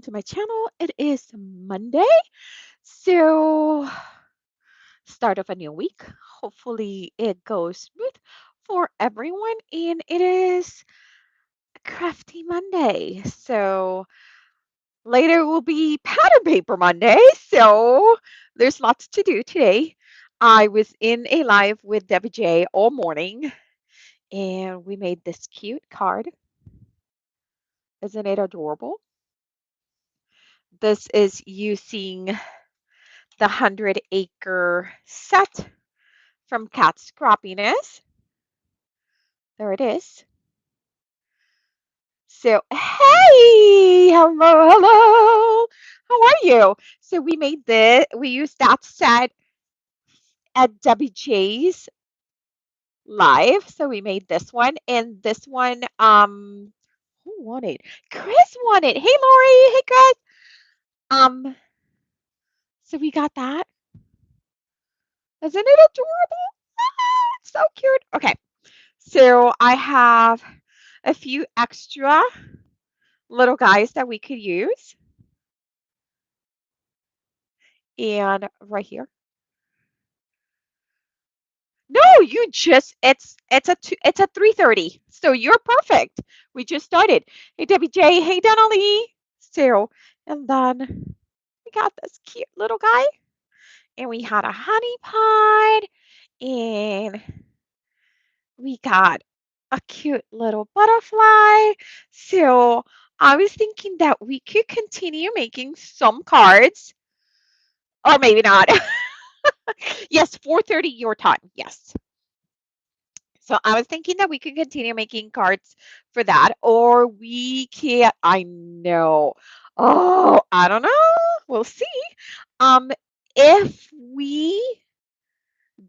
To my channel. It is Monday, so start of a new week. Hopefully, it goes smooth for everyone, and it is Crafty Monday. So later will be pattern paper Monday. So there's lots to do today. I was in a live with Debbie J all morning, and we made this cute card. Isn't it adorable? This is using the 100 acre set from Cat's Scrappiness. There it is. So, hey, hello, hello. How are you? So we used that set at WJ's live. So we made this one and this one, who won it? Chris won it. Hey, Lori. Hey, Chris. Um, so we got that. Isn't it adorable? Ah, it's so cute. Okay. So I have a few extra little guys that we could use. And right here. No, you just it's a 3:30. So you're perfect. We just started. Hey Debbie J, hey Donnelly. So and then we got this cute little guy and we had a honey pot and we got a cute little butterfly. So I was thinking that we could continue making some cards or maybe not. Yes, 4:30 your time. Yes. So I was thinking that we could continue making cards for that, or we can. I know. Oh, I don't know. We'll see. Um, if we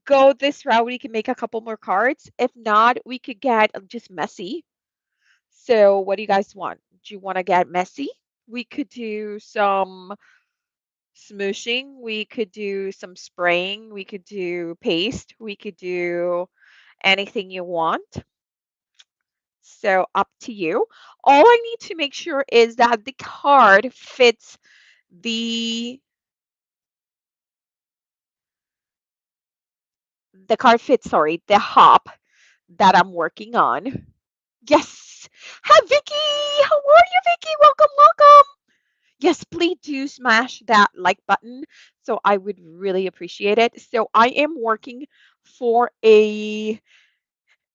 go this route, we can make a couple more cards. If not, we could get just messy. So, what do you guys want? Do you want to get messy? We could do some smooshing. We could do some spraying. We could do paste. We could do anything you want. So up to you. All I need to make sure is that the the card fits, sorry, the hop that I'm working on. Yes. Hi Vicky. How are you, Vicky? Welcome, welcome. Yes, please do smash that like button. So I would really appreciate it. So I am working for a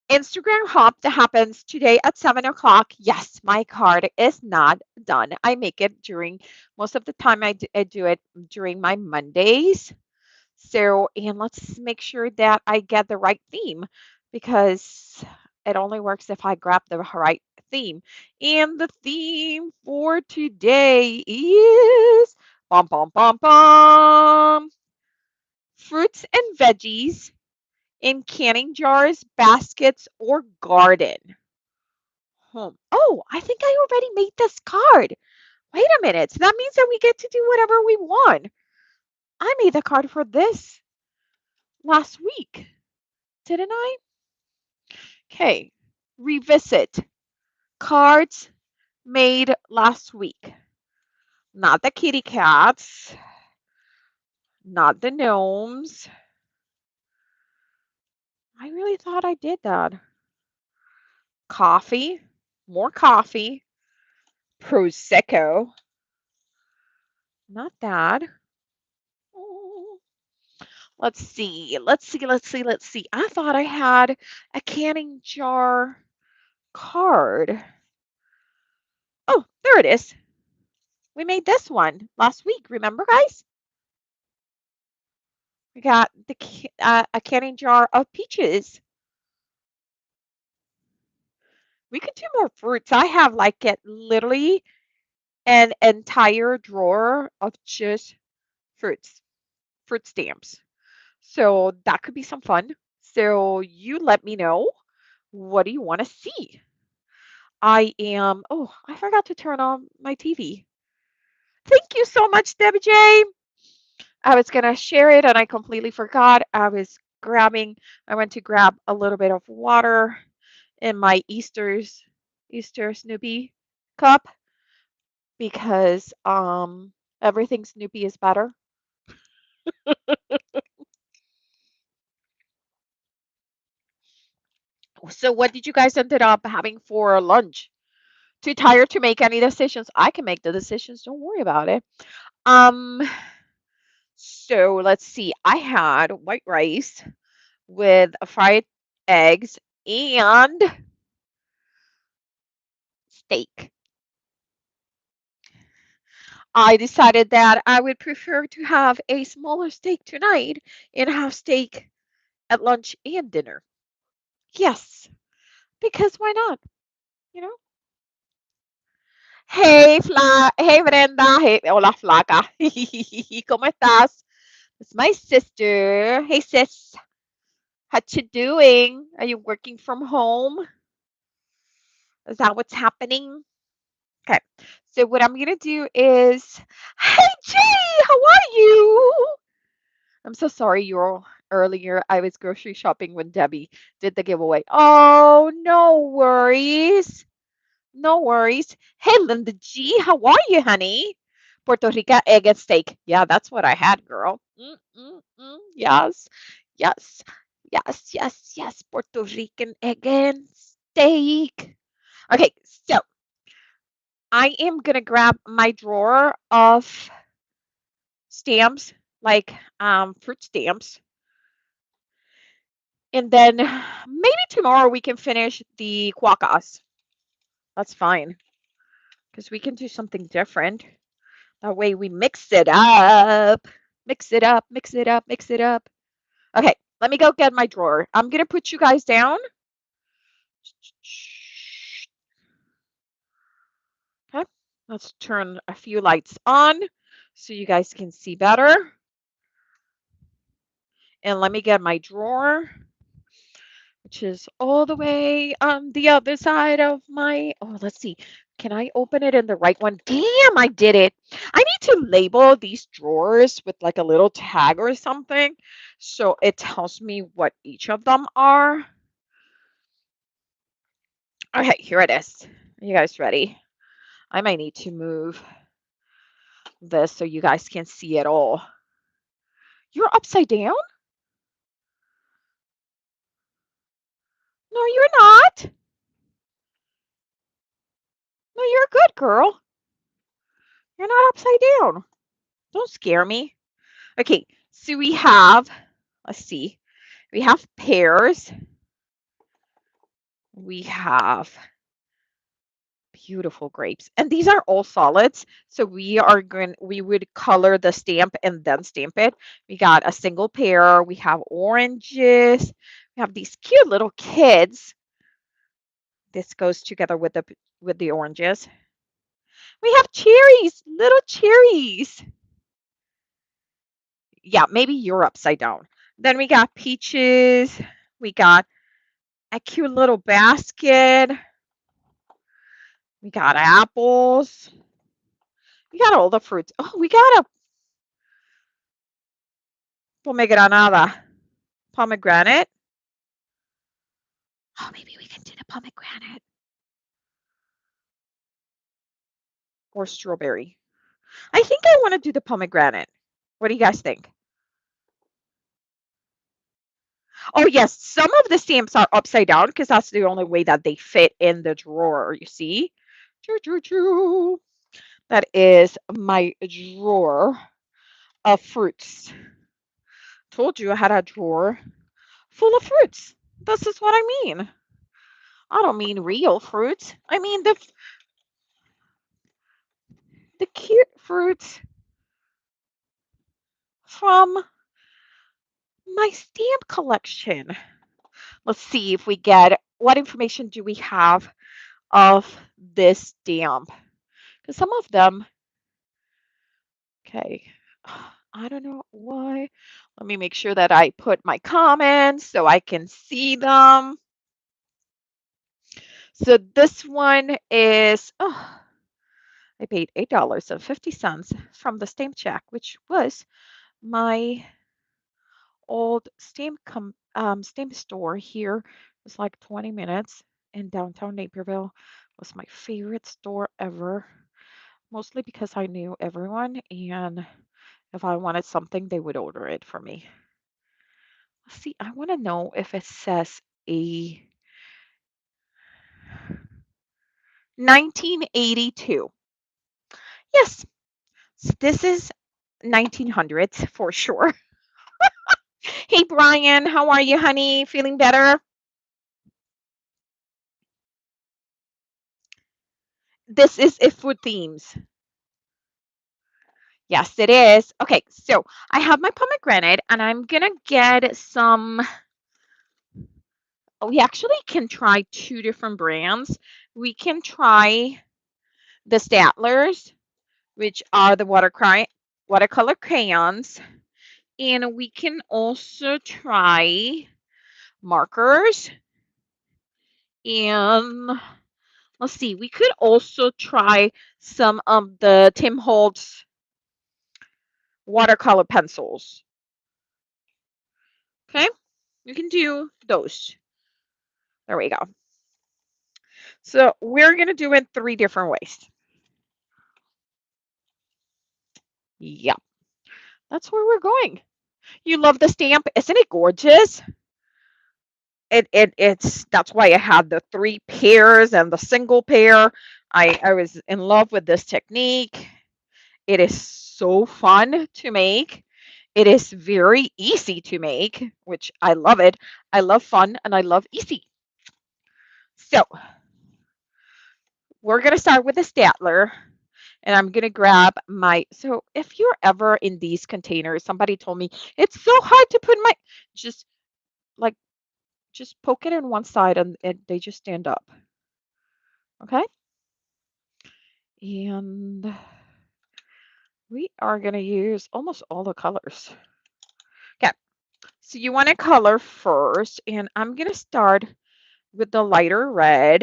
Instagram hop that happens today at 7 o'clock. Yes, my card is not done. I make it during most of the time I do it during my Mondays. So, and let's make sure that I get the right theme because it only works if I grab the right theme. And the theme for today is bum bum fruits and veggies in canning jars, baskets, or garden. Oh, I think I already made this card. Wait a minute. So that means that we get to do whatever we want. I made the card for this last week, didn't I? Okay. Revisit. Cards made last week. Not the kitty cats, not the gnomes. I really thought I did that. Coffee, more coffee, Prosecco. Not that. Oh, let's see. Let's see. I thought I had a canning jar card. Oh, there it is. We made this one last week. Remember, guys? We got a canning jar of peaches. We could do more fruits. I have like literally an entire drawer of just fruits, fruit stamps. So that could be some fun. So you let me know. What do you want to see? Oh, I forgot to turn on my TV. Thank you so much, Debbie J. I was going to share it and I completely forgot. I went to grab a little bit of water in my Easter Snoopy cup because everything Snoopy is better. So what did you guys ended up having for lunch? Too tired to make any decisions? I can make the decisions. Don't worry about it. Um, so let's see. I had white rice with fried eggs and steak. I decided that I would prefer to have a smaller steak tonight and have steak at lunch and dinner. Yes, because why not? You know? Hey Brenda, hey, hola flaca. ¿Cómo estás? It's my sister. Hey sis, what you doing? Are you working from home? Is that what's happening? Okay. So what I'm gonna do is, hey Jay, how are you? I'm so sorry, you're earlier. I was grocery shopping when Debbie did the giveaway. Oh, no worries. No worries. Hey, Linda G, how are you, honey? Puerto Rica egg and steak. Yeah, that's what I had, girl. Yes, yes, yes. Puerto Rican egg and steak. Okay, so I am gonna grab my drawer of stamps, like fruit stamps. And then maybe tomorrow we can finish the quakas. That's fine because we can do something different. That way we mix it up. Mix it up, mix it up, mix it up. Okay, let me go get my drawer. I'm going to put you guys down. Okay, let's turn a few lights on so you guys can see better. And let me get my drawer, which is all the way on the other side of my, oh, let's see. Can I open it in the right one? Damn, I did it. I need to label these drawers with like a little tag or something so it tells me what each of them are. Okay, here it is. Are you guys ready? I might need to move this so you guys can see it all. You're upside down? No, you're not. No, you're a good girl. You're not upside down. Don't scare me. Okay, so we have, let's see, we have pears. We have beautiful grapes. And these are all solids. So we would color the stamp and then stamp it. We got a single pear. We have oranges. We have these cute little kids. This goes together with the oranges. We have cherries, little cherries. Yeah, maybe you're upside down. Then we got peaches. We got a cute little basket. We got apples. We got all the fruits. Oh, we got a pomegranada. Pomegranate. Oh, maybe we can do the pomegranate or strawberry. I think I want to do the pomegranate. What do you guys think? Oh, yes, some of the stamps are upside down because that's the only way that they fit in the drawer, you see? Choo, choo, choo. That is my drawer of fruits. Told you I had a drawer full of fruits. This is what I mean. I don't mean real fruits. I mean the cute fruits from my stamp collection. Let's see if we get what information do we have of this stamp? Because some of them, okay, I don't know why. Let me make sure that I put my comments so I can see them. So this one is, oh, I paid $8.50 from the stamp check, which was my old stamp store here. It was like 20 minutes in downtown Naperville. It was my favorite store ever. mostly because I knew everyone, and if I wanted something, they would order it for me. See, I want to know if it says a 1982. Yes, this is 1900s for sure. Hey, Brian, how are you, honey? Feeling better? This is it for themes. Yes, it is. Okay, so I have my pomegranate and I'm gonna get some. We actually can try two different brands. We can try the Statler's, which are the watercolor crayons, and we can also try markers. And let's see, we could also try some of the Tim Holtz watercolor pencils. Okay, you can do those. There we go. So we're going to do it three different ways. Yeah, that's where we're going. You love the stamp. Isn't it gorgeous? It's that's why I have the three pairs and the single pair. I was in love with this technique. It is so fun to make. It is very easy to make, which I love it. I love fun and I love easy. So we're going to start with the Statler. And I'm going to grab my, so if you're ever in these containers, somebody told me it's so hard to put my, just like, just poke it in one side and they just stand up. Okay. And we are going to use almost all the colors. Okay. So you want to color first, and I'm going to start with the lighter red.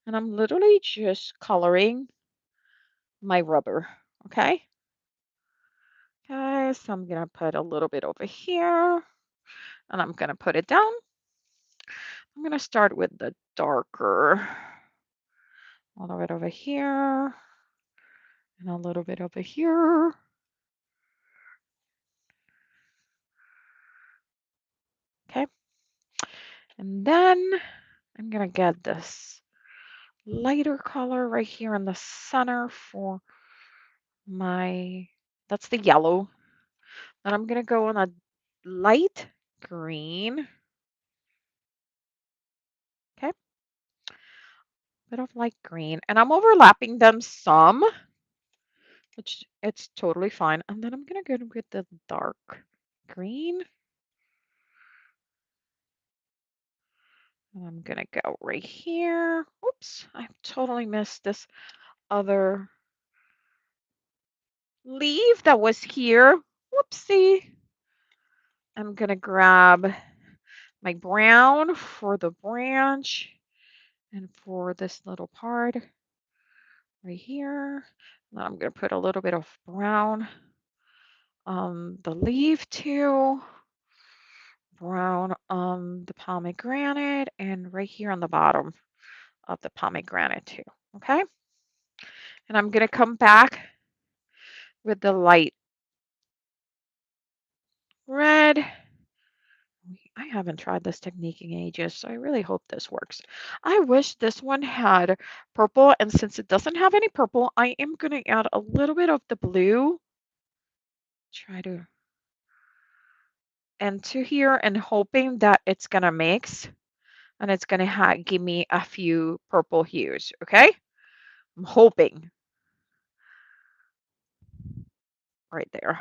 And I'm literally just coloring my rubber. Okay. Okay. So I'm going to put a little bit over here, and I'm going to put it down. I'm going to start with the darker, a little bit over here, and a little bit over here. Okay. And then I'm going to get this lighter color right here in the center for my, that's the yellow. And I'm going to go on a light green. Okay. Bit of light green. And I'm overlapping them some, which it's totally fine. And then I'm going to go with the dark green. And I'm going to go right here. Oops, I totally missed this other leaf that was here. Whoopsie. I'm going to grab my brown for the branch and for this little part right here. Now I'm going to put a little bit of brown on the leaf too. Brown on the pomegranate and right here on the bottom of the pomegranate too. Okay. And I'm going to come back with the light red. I haven't tried this technique in ages, so I really hope this works. I wish this one had purple, and since it doesn't have any purple, I am going to add a little bit of the blue. Try to into here and hoping that it's going to mix and it's going to give me a few purple hues, okay? I'm hoping. Right there.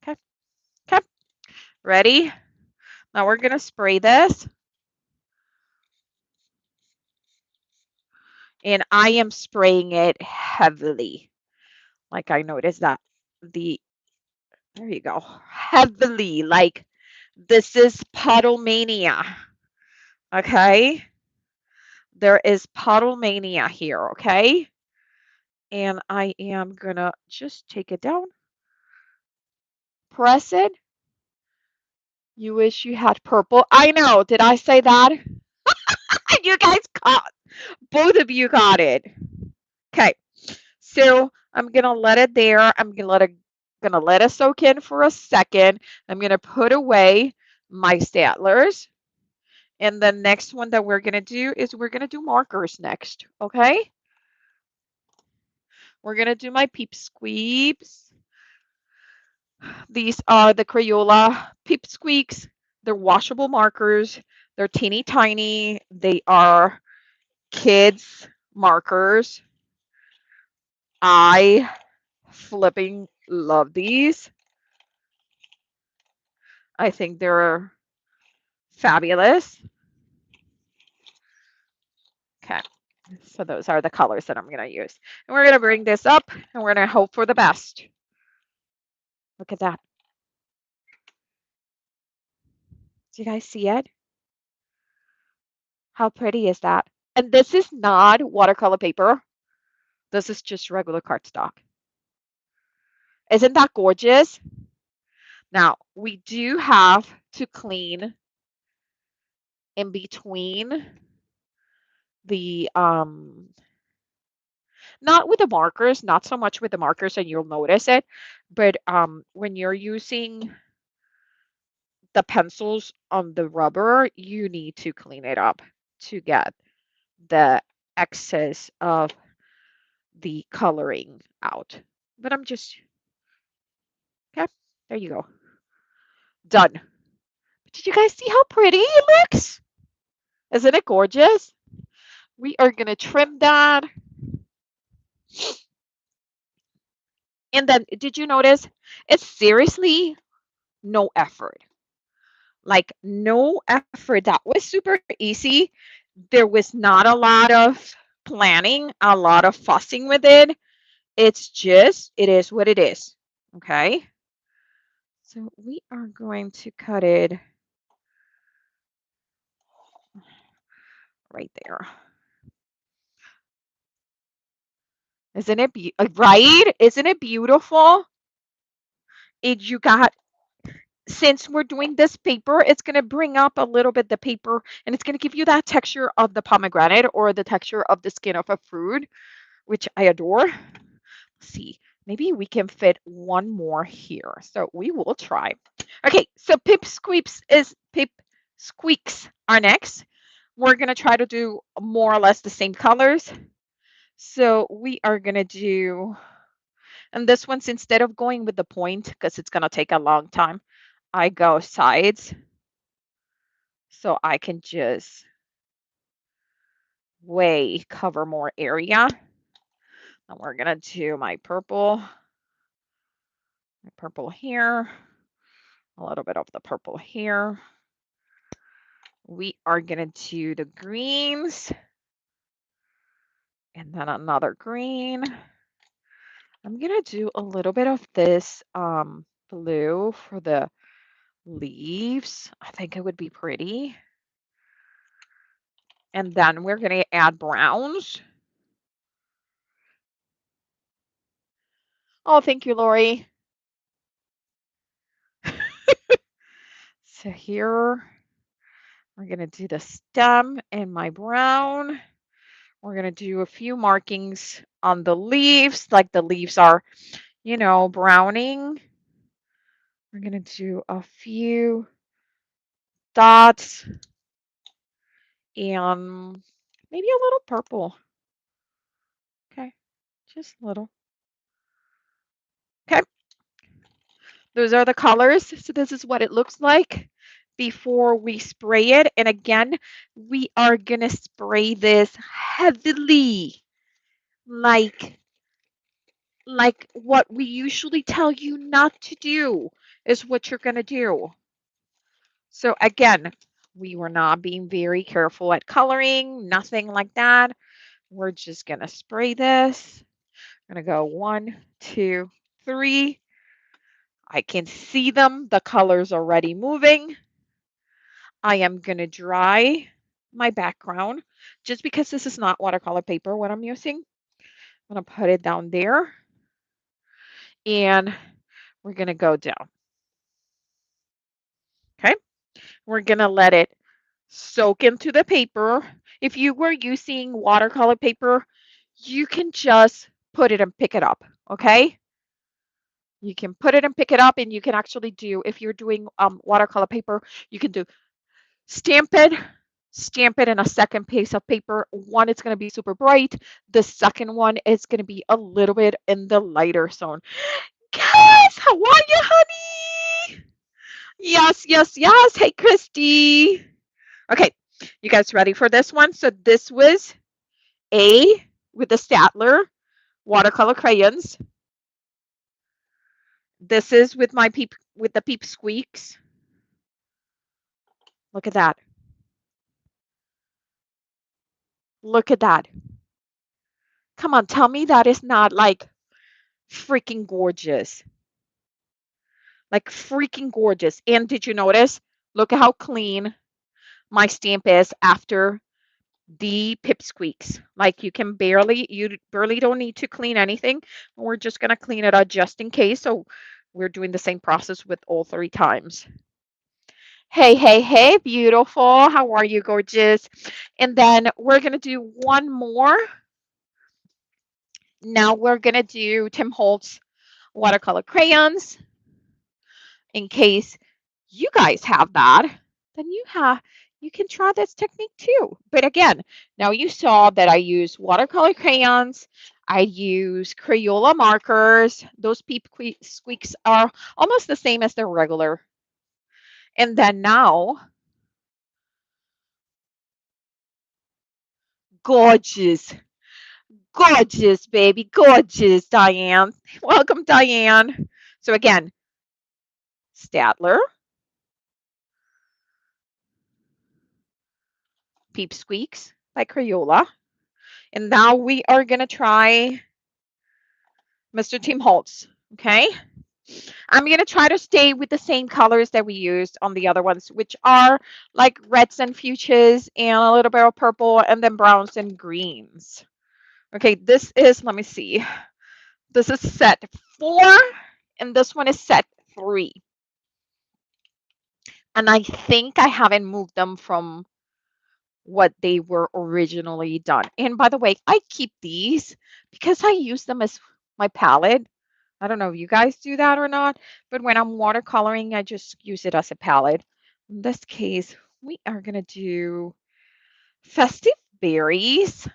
Okay. Okay. Ready? Now we're going to spray this. And I am spraying it heavily. Like I noticed that the, there you go, heavily. Like this is puddle mania. Okay. There is puddle mania here. Okay. And I am going to just take it down, press it. You wish you had purple. I know. Did I say that? You guys caught, both of you got it. Okay, so I'm gonna let it there. I'm gonna let it soak in for a second. I'm gonna put away my Staedtlers. And the next one that we're gonna do is we're gonna do markers next. Okay? We're gonna do my Peep Squeeps. These are the Crayola Peep Squeaks. They're washable markers. They're teeny tiny. They are kids markers. I flipping love these. I think they're fabulous. Okay, so those are the colors that I'm going to use. And we're going to bring this up and we're going to hope for the best. Look at that. Do you guys see it? How pretty is that? And this is not watercolor paper. This is just regular cardstock. Isn't that gorgeous? Now, we do have to clean in between the not with the markers, not so much with the markers and you'll notice it, but when you're using the pencils on the rubber, you need to clean it up to get the excess of the coloring out. But I'm just, okay, there you go. Done. Did you guys see how pretty it looks? Isn't it gorgeous? We are going to trim that. And then, did you notice? It's seriously no effort. Like, no effort. That was super easy. There was not a lot of planning, a lot of fussing with it. It's just, it is what it is. Okay. So we are going to cut it right there. Isn't it right? Isn't it beautiful? You got, since we're doing this paper, it's going to bring up a little bit the paper and it's going to give you that texture of the pomegranate or the texture of the skin of a fruit, which I adore. Let's see, maybe we can fit one more here. So we will try. Okay, so Pip Squeaks are next. We're going to try to do more or less the same colors. So we are going to do, and this one's instead of going with the point, because it's going to take a long time, I go sides. So I can just way cover more area. And we're going to do my purple here, a little bit of the purple here. We are going to do the greens and then another green. I'm going to do a little bit of this blue for the leaves. I think it would be pretty. And then we're going to add browns. Oh, thank you, Lori. So here we're going to do the stem in my brown. We're going to do a few markings on the leaves, like the leaves are, browning. We're going to do a few dots and maybe a little purple. Okay, just a little. Okay, those are the colors. So this is what it looks like before we spray it. And again, we are going to spray this heavily, like what we usually tell you not to do is what you're going to do. So again, we were not being very careful at coloring, nothing like that. We're just going to spray this. I'm going to go 1, 2, 3. I can see them. The colors already moving. I am going to dry my background just because this is not watercolor paper what I'm using. I'm going to put it down there and we're going to go down. Okay. We're going to let it soak into the paper. If you were using watercolor paper, you can just put it and pick it up, okay? You can put it and pick it up, and you can actually do, if you're doing watercolor paper, you can do stamp it, stamp it in a second piece of paper. One is going to be super bright. The second one is going to be a little bit in the lighter zone. Guys, how are you, honey? Yes, yes, yes. Hey, Christy. Okay, you guys ready for this one? So this was A with the Statler watercolor crayons. This is with my with the Peep Squeaks. Look at that. Look at that. Come on, tell me that is not like freaking gorgeous. Like freaking gorgeous. And did you notice? Look at how clean my stamp is after the pipsqueaks. Like you barely don't need to clean anything. We're just gonna clean it out just in case. So we're doing the same process with all 3 times. Hey, hey, hey, beautiful. How are you, gorgeous? And then we're gonna do one more. Now we're gonna do Tim Holtz watercolor crayons. In case you guys have that, then you can try this technique too. But again, now you saw that I use watercolor crayons. I use Crayola markers. Those peep squeaks are almost the same as the regular. And then now, gorgeous, gorgeous, baby, gorgeous, Diane. Welcome, Diane. So again, Statler, Peep Squeaks by Crayola. And now we are going to try Mr. Tim Holtz. Okay. I'm going to try to stay with the same colors that we used on the other ones, which are like reds and fuchsias and a little bit of purple and then browns and greens. Okay, this is, let me see. This is set 4 and this one is set 3. And I think I haven't moved them from what they were originally done. And by the way, I keep these because I use them as my palette. I don't know if you guys do that or not, but when I'm watercoloring, I just use it as a palette. In this case, we are going to do Festive Berries,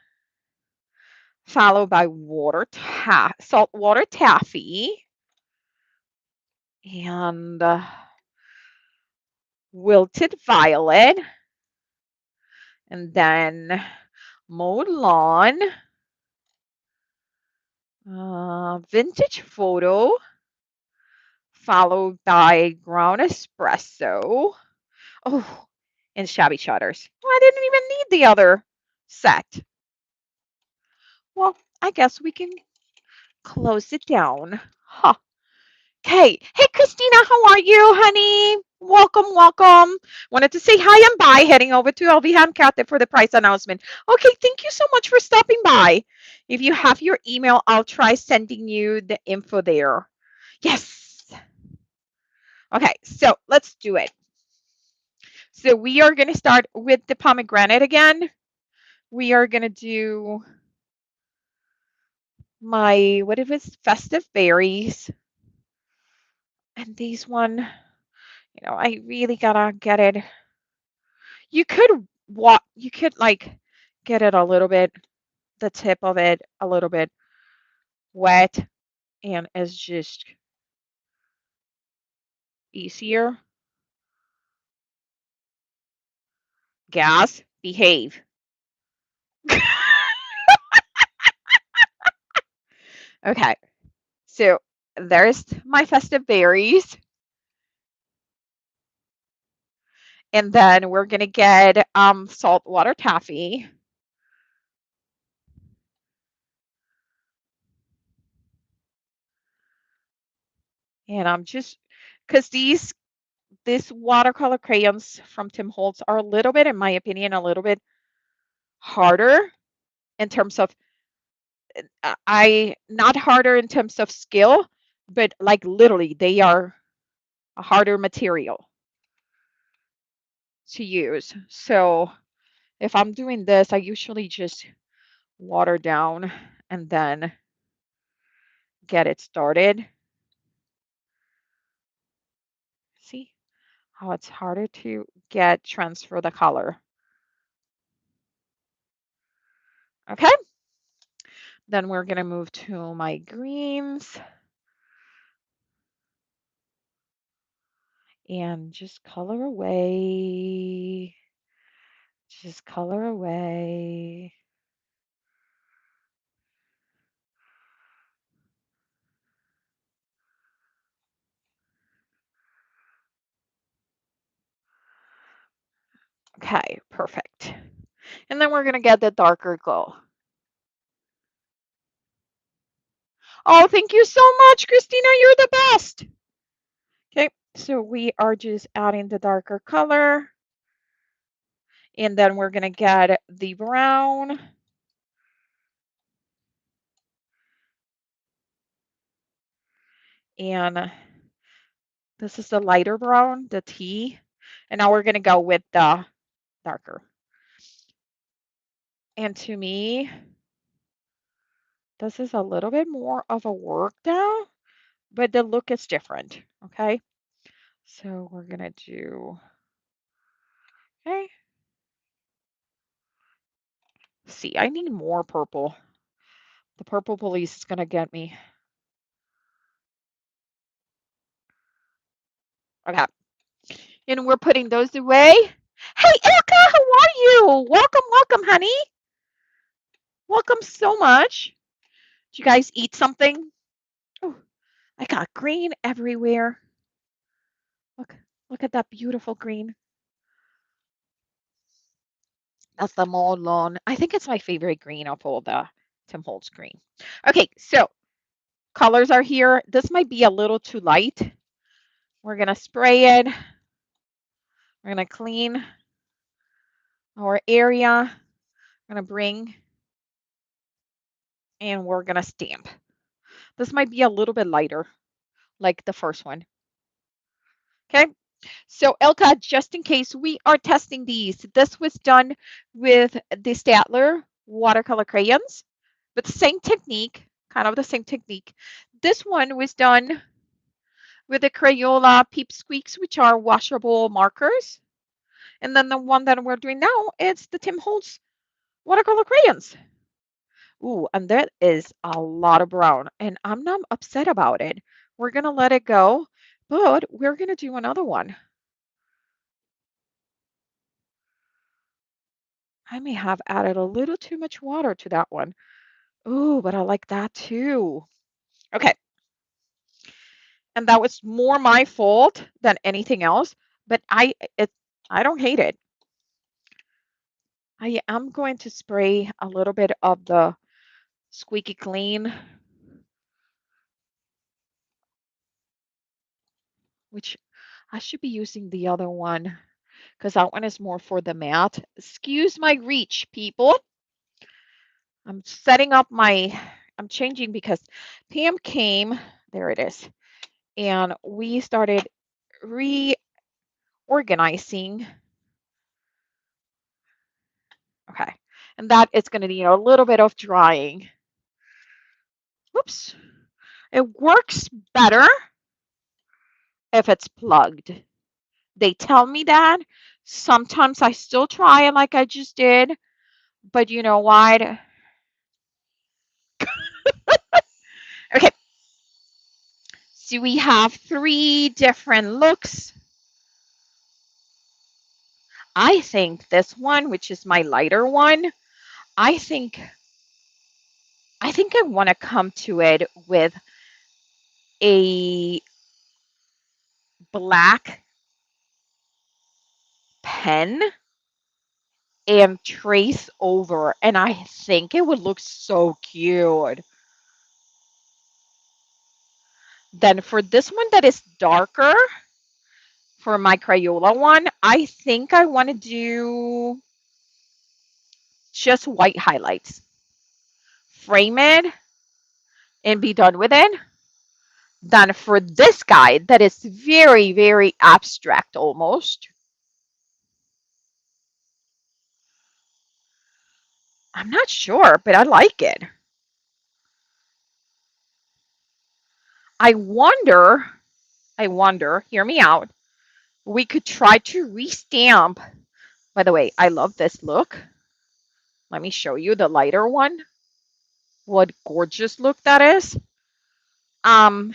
followed by saltwater taffy, and wilted violet, and then mowed lawn, vintage photo, followed by ground espresso. Oh, and shabby shutters. Well, I didn't even need the other set. Well, I guess we can close it down. Huh. Okay. Hey, Christina, how are you, honey? Welcome, welcome. Wanted to say hi and bye, heading over to LV Handcrafted for the price announcement. Okay, thank you so much for stopping by. If you have your email, I'll try sending you the info there. Yes. Okay, so let's do it. So we are going to start with the pomegranate again. We are going to do what if it's festive berries. And these one, I really gotta get it. You could like get it a little bit, the tip of it a little bit wet, and it's just easier. Gas, behave. Okay, so there's my festive berries. And then we're gonna get saltwater taffy. And I'm just because these watercolor crayons from Tim Holtz are a little bit, in my opinion, a little bit harder in terms of I not harder in terms of skill, but like literally they are a harder material to use. So if I'm doing this, I usually just water down and then get it started. See how it's harder to transfer the color. Okay. Then we're going to move to my greens and just color away. Just color away. Okay, perfect. And then we're going to get the darker glow. Oh, thank you so much, Christina. You're the best. Okay, so we are just adding the darker color. And then we're going to get the brown. And this is the lighter brown, the tea. And now we're going to go with the darker. And to me, this is a little bit more of a work now, but the look is different. Okay. So we're going to do, okay. See, I need more purple. The purple police is going to get me. Okay. And we're putting those away. Hey, Ilka, how are you? Welcome, welcome, honey. Welcome so much. Did you guys eat something? Oh, I got green everywhere. Look at that beautiful green. That's the mole lawn. I think it's my favorite green of all the Tim Holtz green. Okay, so colors are here. This might be a little too light. We're going to spray it. We're going to clean our area. We're going to bring and we're going to stamp. This might be a little bit lighter, like the first one. Okay, so Elka, just in case we are testing these, this was done with the Statler watercolor crayons, but the same technique, kind of the same technique. This one was done with the Crayola Peep Squeaks, which are washable markers. And then the one that we're doing now, it's the Tim Holtz watercolor crayons. Ooh, and that is a lot of brown, and I'm not upset about it. We're going to let it go, but we're going to do another one. I may have added a little too much water to that one. Ooh, but I like that too. Okay. And that was more my fault than anything else, but I don't hate it. I am going to spray a little bit of the squeaky clean, which I should be using the other one because that one is more for the matte. Excuse my reach, people. I'm setting up I'm changing because Pam came, there it is, and we started reorganizing. Okay, and that is going to need a little bit of drying. Whoops. It works better if it's plugged. They tell me that. Sometimes I still try it like I just did, but you know what? Okay, so we have 3 different looks. I think this one, which is my lighter one, I think I want to come to it with a black pen and trace over, and I think it would look so cute. Then for this one that is darker, for my Crayola one, I think I want to do just white highlights. Frame it and be done with it. Then for this guy that is very, very abstract almost, I'm not sure, but I like it. I wonder, hear me out. We could try to restamp. By the way, I love this look. Let me show you the lighter one. What gorgeous look that is. Um,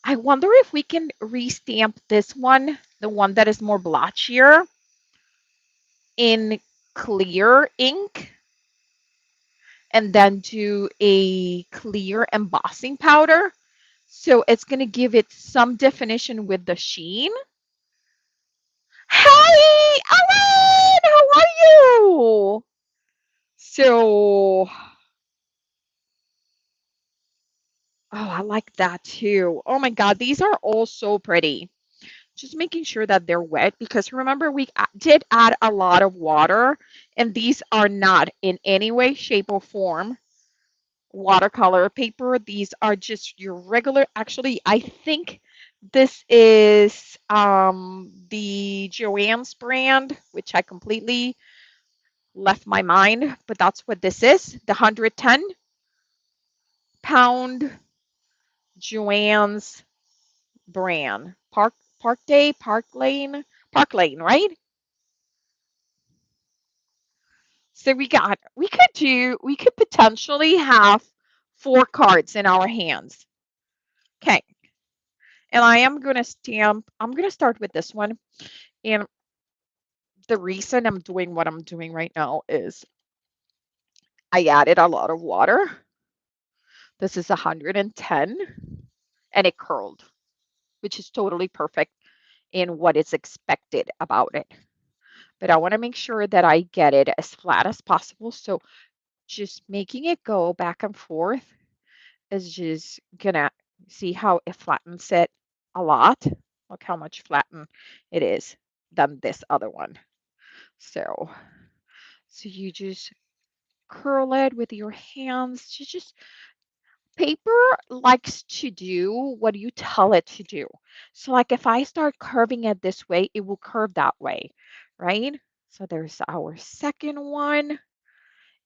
I wonder if we can restamp this one, the one that is more blotchier, in clear ink and then do a clear embossing powder. So it's going to give it some definition with the sheen. Hey, Ellen, how are you? So, oh, I like that too. Oh my God, these are all so pretty. Just making sure that they're wet because remember we did add a lot of water and these are not in any way, shape or form watercolor paper. These are just your regular, actually, I think this is the Joann's brand, which I completely left my mind, but that's what this is, the 110-pound Joann's brand. Park Lane, right? So we could potentially have 4 cards in our hands. Okay. And I'm going to start with this one. And the reason I'm doing what I'm doing right now is I added a lot of water. This is 110 and it curled, which is totally perfect in what is expected about it. But I want to make sure that I get it as flat as possible. So just making it go back and forth is just gonna see how it flattens it a lot. Look how much flatten it is than this other one. So, so you just curl it with your hands. You just paper likes to do what you tell it to do. So like if I start curving it this way, it will curve that way, right? So there's our second one.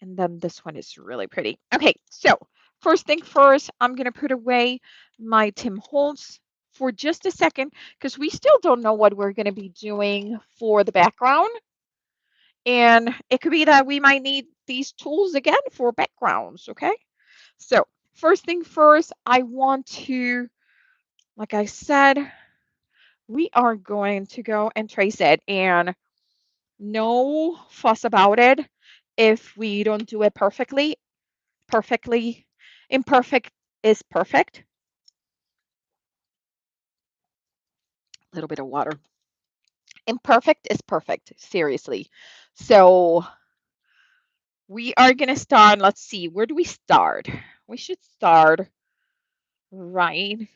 And then this one is really pretty. Okay, so first thing first, I'm going to put away my Tim Holtz for just a second because we still don't know what we're going to be doing for the background. And it could be that we might need these tools again for backgrounds, okay? So first thing first, I want to, like I said, we are going to go and trace it and no fuss about it if we don't do it perfectly. Imperfect is perfect. A little bit of water. Imperfect is perfect, seriously. So we are going to start. Let's see, where do we start? We should start right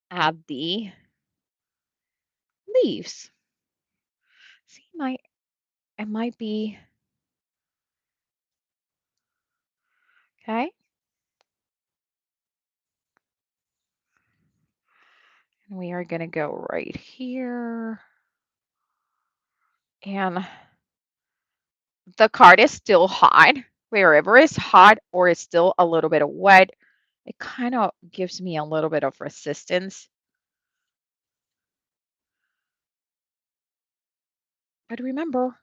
at the leaves. See, it might be okay. And we are going to go right here. And the card is still hot. Wherever it's hot or it's still a little bit of wet, it kind of gives me a little bit of resistance. But remember,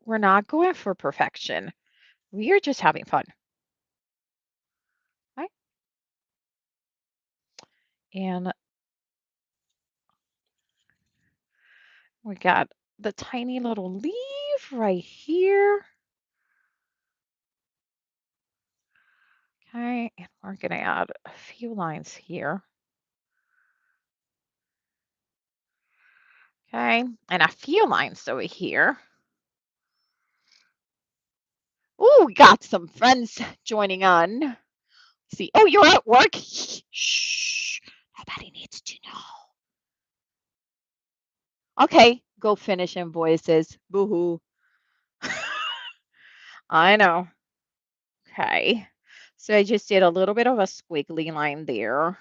we're not going for perfection. We are just having fun, right? And we got the tiny little leaf right here. Okay, and we're going to add a few lines here. Okay, and a few lines over here. Oh, we got some friends joining on. See, oh, you're at work? Shh, nobody needs to know. Okay, go finish invoices. Boo-hoo. I know. Okay. So I just did a little bit of a squiggly line there.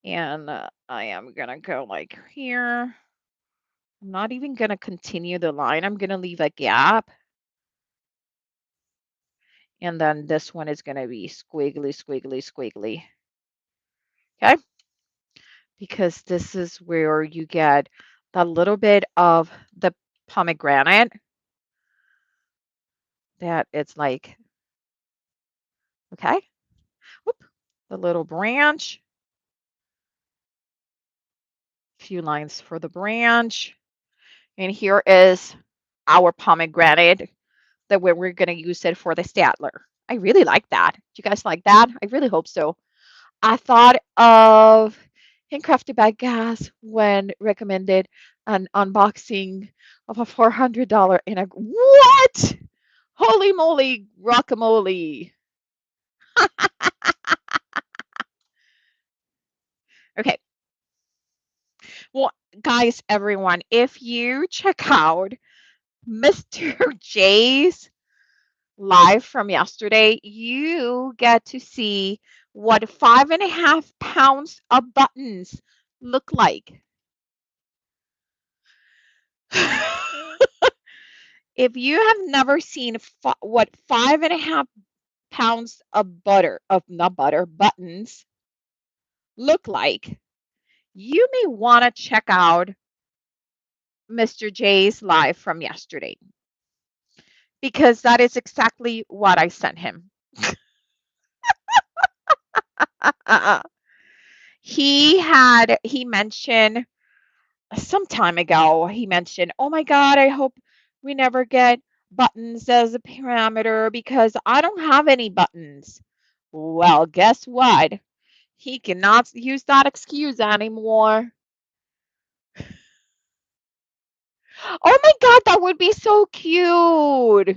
And I am going to go like here. I'm not even going to continue the line. I'm going to leave a gap. And then this one is going to be squiggly, squiggly, squiggly. Okay? Because this is where you get a little bit of the pomegranate that it's like, okay? Whoop, the little branch. Few lines for the branch. And here is our pomegranate that we're going to use it for the Statler. I really like that. Do you guys like that? I really hope so. I thought of Handcrafted by Gas when recommended an unboxing of a $400 in a what? Holy moly, guacamole. Okay. Well, guys, everyone, if you check out Mr. J's live from yesterday, you get to see what 5.5 pounds of buttons look like. If you have never seen what 5.5 pounds of not butter, buttons look like, you may want to check out Mr. J's live from yesterday because that is exactly what I sent him. He mentioned some time ago, he mentioned, oh my God, I hope we never get buttons as a parameter because I don't have any buttons. Well, guess what? He cannot use that excuse anymore. Oh my God, that would be so cute.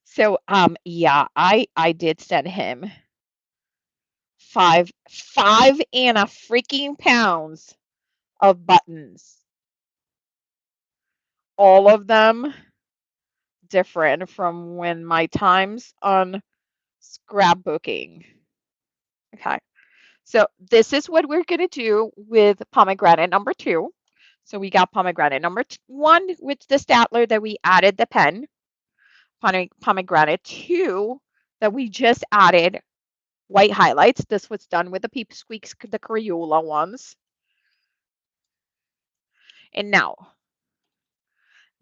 So, yeah, I did send him five and a freaking pounds of buttons. All of them different from when my times on scrapbooking. Okay. So this is what we're going to do with pomegranate number 2. So we got pomegranate number 1 with the Statler that we added the pen. Pomegranate 2 that we just added white highlights. This was done with the Peep Squeaks, the Crayola ones. And now,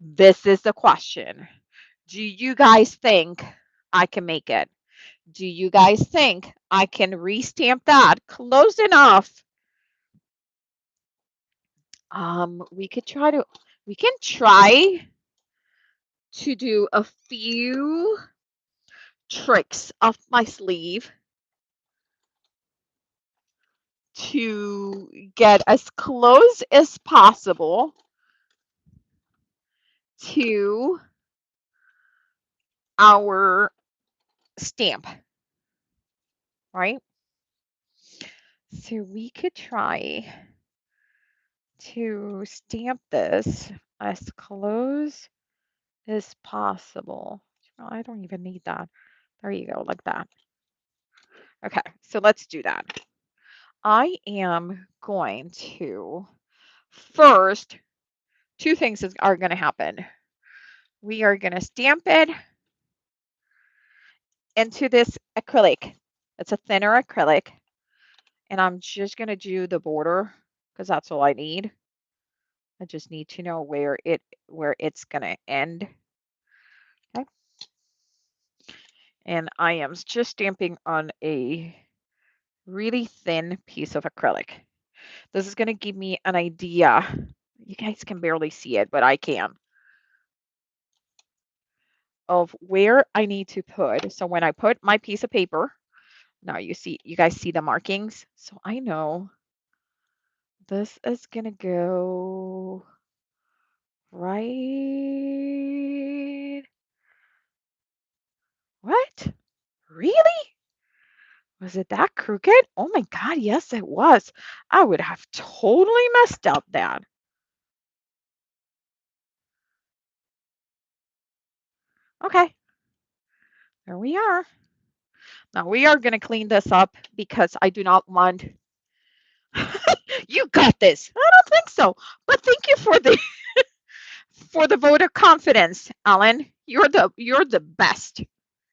this is the question. Do you guys think I can make it? Do you guys think I can restamp that close enough? We can try to do a few tricks up my sleeve to get as close as possible to our stamp, right? So we could try to stamp this as close as possible. I don't even need that. There you go, like that. Okay, so let's do that. I am going to first, two things are going to happen. We are going to stamp it into this acrylic. It's a thinner acrylic. And I'm just going to do the border because that's all I need. I just need to know where it's going to end. Okay. And I am just stamping on a really thin piece of acrylic. This is going to give me an idea. You guys can barely see it, but I can. Of where I need to put. So when I put my piece of paper, now you guys see the markings. So I know this is going to go right. What? Really? Was it that crooked? Oh my God, yes, it was. I would have totally messed up that. Okay, there we are. Now we are going to clean this up because I do not want You got this. I don't think so. But thank you for the vote of confidence, Alan. You're the best.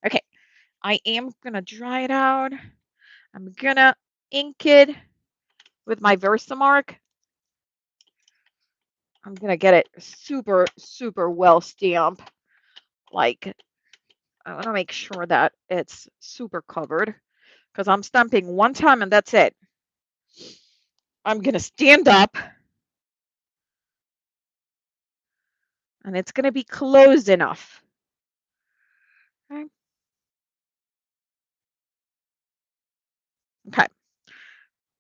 Okay, I am gonna dry it out. I'm gonna ink it with my Versamark. I'm gonna get it super, super well stamped. Like, I wanna make sure that it's super covered because I'm stamping one time and that's it. I'm gonna stand up and it's gonna be closed enough. Okay. Okay.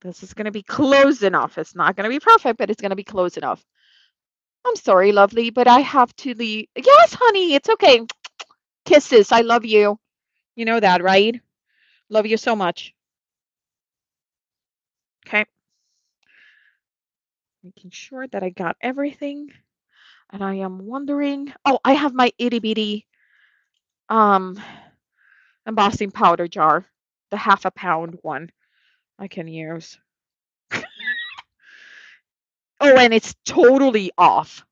This is gonna be close enough. It's not gonna be perfect, but it's gonna be close enough. I'm sorry, lovely, but I have to leave. Yes, honey, it's okay. Kisses. I love you. You know that, right? Love you so much. Okay. Making sure that I got everything. And I am wondering, oh, I have my itty bitty um embossing powder jar, the half a pound one I can use. Oh, and it's totally off.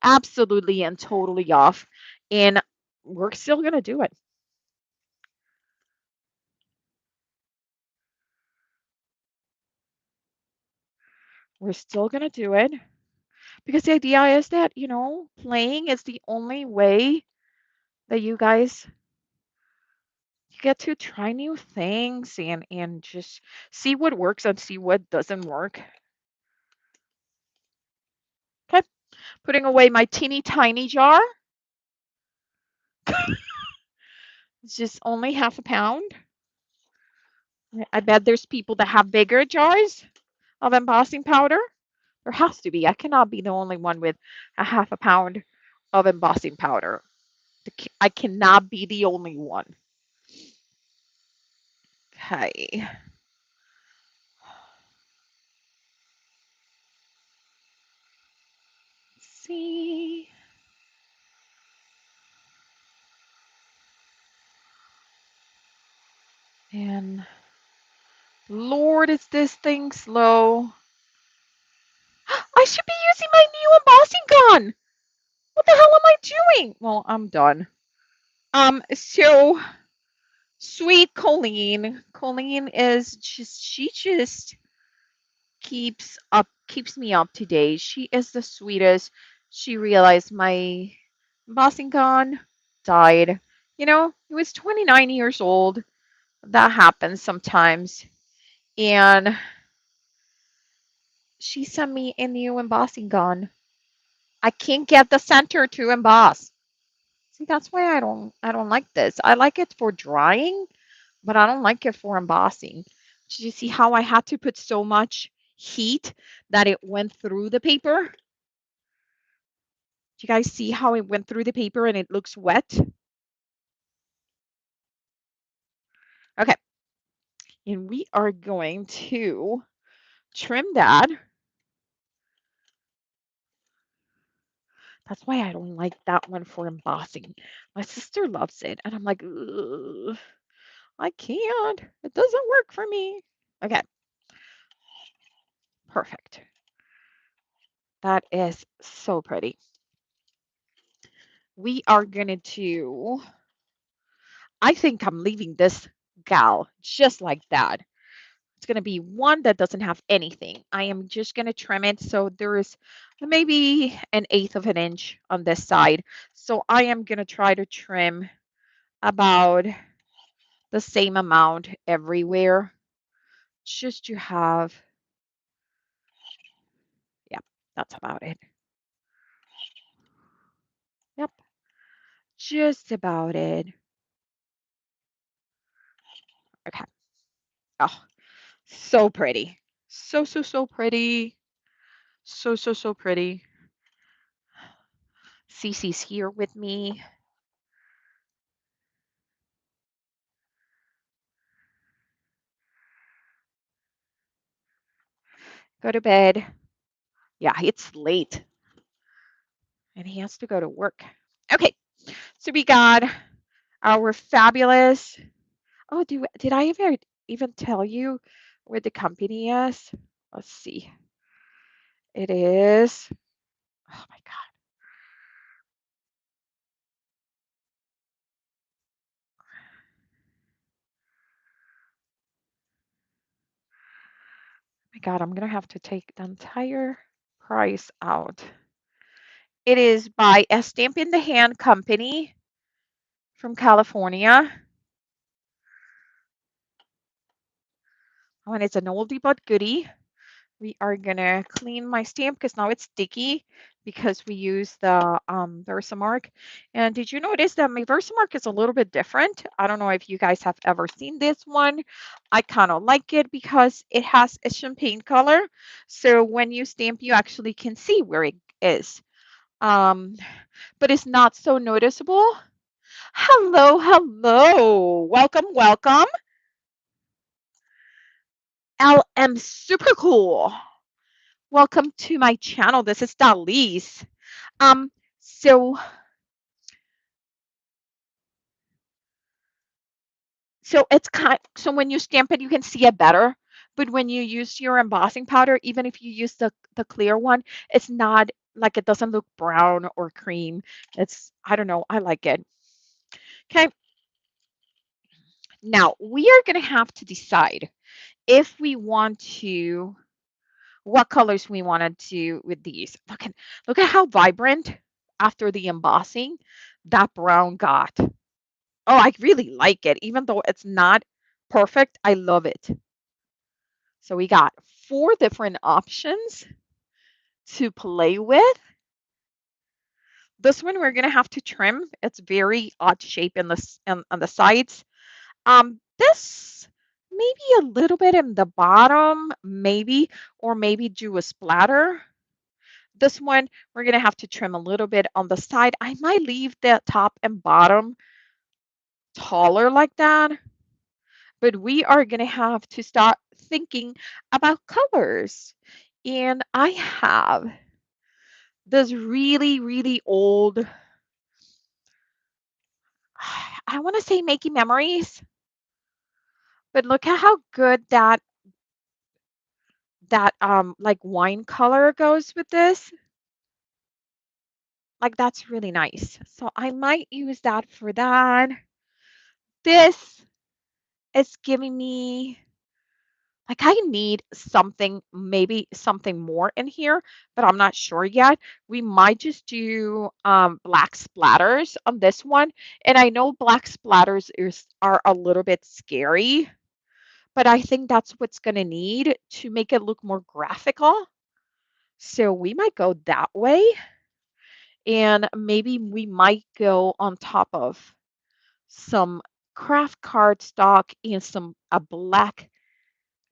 Absolutely and totally off. And we're still gonna do it. We're still gonna do it because the idea is that, playing is the only way that you guys get to try new things and just see what works and see what doesn't work. Okay, putting away my teeny tiny jar. It's just only half a pound. I bet there's people that have bigger jars of embossing powder. There has to be. I cannot be the only one with a half a pound of embossing powder. I cannot be the only one. Okay. Let's see. And Lord, is this thing slow? I should be using my new embossing gun. What the hell am I doing? Well, I'm done. So sweet Colleen. Colleen is just she just keeps me up to date. She is the sweetest. She realized my embossing gun died. He was 29 years old. That happens sometimes. And she sent me a new embossing gun. I can't get the center to emboss. See, that's why I don't like this. I like it for drying, but I don't like it for embossing. Did you see how I had to put so much heat that it went through the paper? Do you guys see how it went through the paper and it looks wet? Okay. And we are going to trim that. That's why I don't like that one for embossing. My sister loves it. And I'm like, ugh, I can't. It doesn't work for me. Okay. Perfect. That is so pretty. We are going to do, I think I'm leaving this gal just like that. It's going to be one that doesn't have anything. I am just going to trim it so there is maybe an eighth of an inch on this side. So I am going to try to trim about the same amount everywhere just to have, yeah, that's about it. Yep, just about it. Okay. Oh, so pretty. So, so, so pretty. So, so, so pretty. Cece's here with me. Go to bed. Yeah, it's late and he has to go to work. Okay, so we got our fabulous. Oh, did I even tell you where the company is? Let's see. It is. Oh my God. My God, I'm gonna have to take the entire price out. It is by a Stamp in the Hand company from California. Oh, and it's an oldie but goodie. We are gonna clean my stamp because now it's sticky because we use the Versamark. And did you notice that my Versamark is a little bit different? I don't know if you guys have ever seen this one. I kind of like it because it has a champagne color. So when you stamp, you actually can see where it is. Um, but it's not so noticeable. Hello, hello. Welcome, welcome. LM Super Cool. Welcome to my channel. This is Dalise. Um, so it's so when you stamp it, you can see it better. But when you use your embossing powder, even if you use the clear one, it's not like it doesn't look brown or cream. It's I don't know. I like it. Okay. Now we are gonna have to decide if we want to what colors we want to do with these. Look at how vibrant after the embossing that brown got. Oh, I really like it. Even though it's not perfect, I love it. So we got 4 different options to play with. This one we're gonna have to trim. It's very odd shape on the sides. This maybe a little bit in the bottom, maybe, or maybe do a splatter. This one we're gonna have to trim a little bit on the side. I might leave the top and bottom taller like that. But we are going to have to start thinking about colors. And I have this really, really old, I want to say making memories, but look at how good that like wine color goes with this. Like that's really nice. So I might use that for that. This is giving me like I need something, maybe something more in here, but I'm not sure yet. We might just do black splatters on this one. And I know black splatters are a little bit scary, but I think that's what's going to need to make it look more graphical. So we might go that way. And maybe we might go on top of some craft cardstock and some a black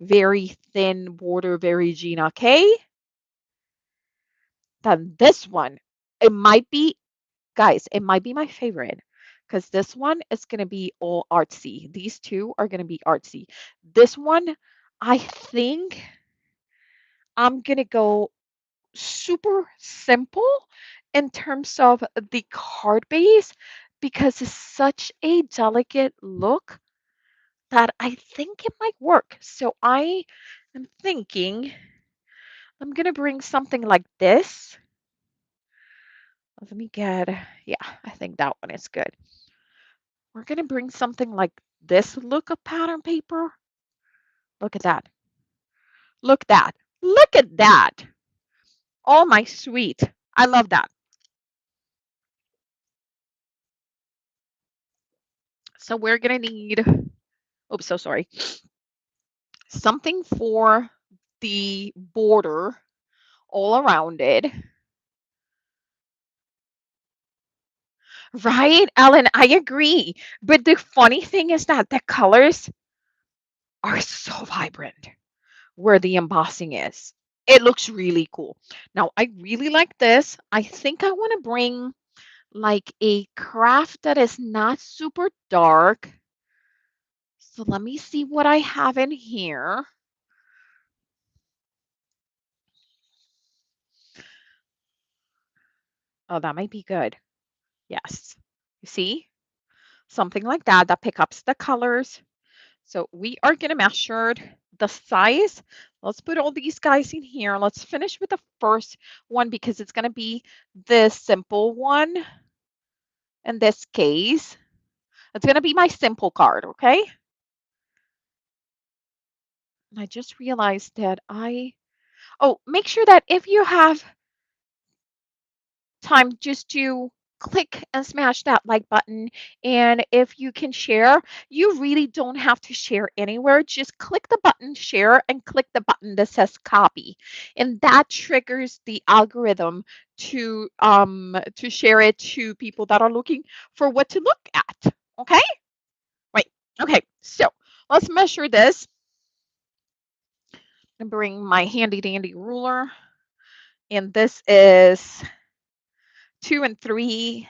very thin border, very Gina K. Then this one, it might be, guys, it might be my favorite because this one is going to be all artsy. These two are going to be artsy. This one, I think I'm going to go super simple in terms of the card base because it's such a delicate look that I think it might work. So I am thinking I'm going to bring something like this. Let me get, yeah, I think that one is good. We're going to bring something like this look of pattern paper. Look at that. Look at that. Look at that. Oh my sweet. I love that. So we're going to need, oops, so sorry. Something for the border all around it. Right, Ellen, I agree. But the funny thing is that the colors are so vibrant where the embossing is. It looks really cool. Now, I really like this. I think I want to bring like a craft that is not super dark. So let me see what I have in here. Oh, that might be good. Yes. You see? Something like that that picks up the colors. So we are going to measure the size. Let's put all these guys in here. Let's finish with the first one because it's going to be the simple one in this case. It's going to be my simple card, okay? And I just realized that oh, make sure that if you have time just to click and smash that like button. And if you can share, you really don't have to share anywhere. Just click the button share and click the button that says copy. And that triggers the algorithm to share it to people that are looking for what to look at. Okay? Right. Okay. So let's measure this and bring my handy dandy ruler. And this is 2 3/8.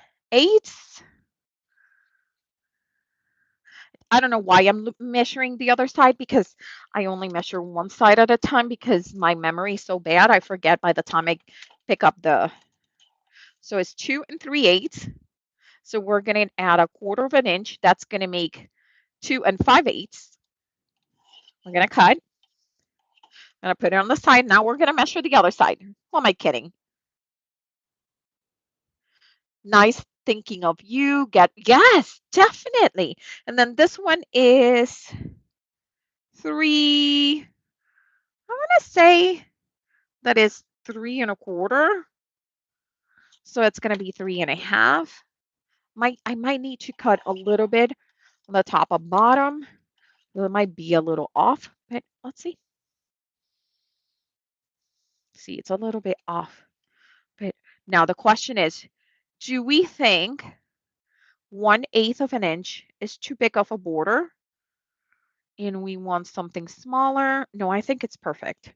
I don't know why I'm measuring the other side because I only measure one side at a time because my memory is so bad. I forget by the time I pick up so it's 2 3/8. So we're going to add 1/4 inch. That's going to make 2 5/8. We're going to cut. I'm going to put it on the side. Now we're going to measure the other side. Who am I kidding? Nice thinking of you. Yes, definitely. And then this one is 3. I want to say that is 3 1/4. So it's going to be 3 1/2. I might need to cut a little bit on the top and bottom. It might be a little off, but let's see. See, it's a little bit off. But now the question is, do we think 1/8 of an inch is too big of a border and we want something smaller? No, I think it's perfect.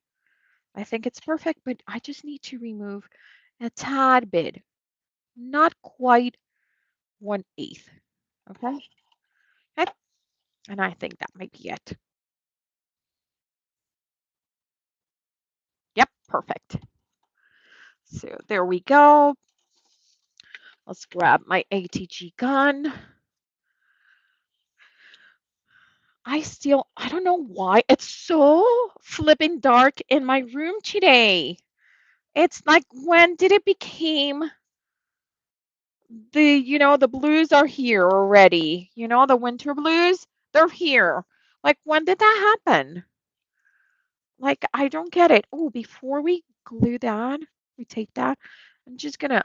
I think it's perfect, but I just need to remove a tad bit, not quite 1/8. Okay. Okay. And I think that might be it. Yep, perfect. So there we go. Let's grab my ATG gun. I don't know why it's so flipping dark in my room today. It's like, when did it became the blues are here already? The winter blues, they're here. Like, when did that happen? Like, I don't get it. Oh, before we glue that, we take that. I'm just gonna,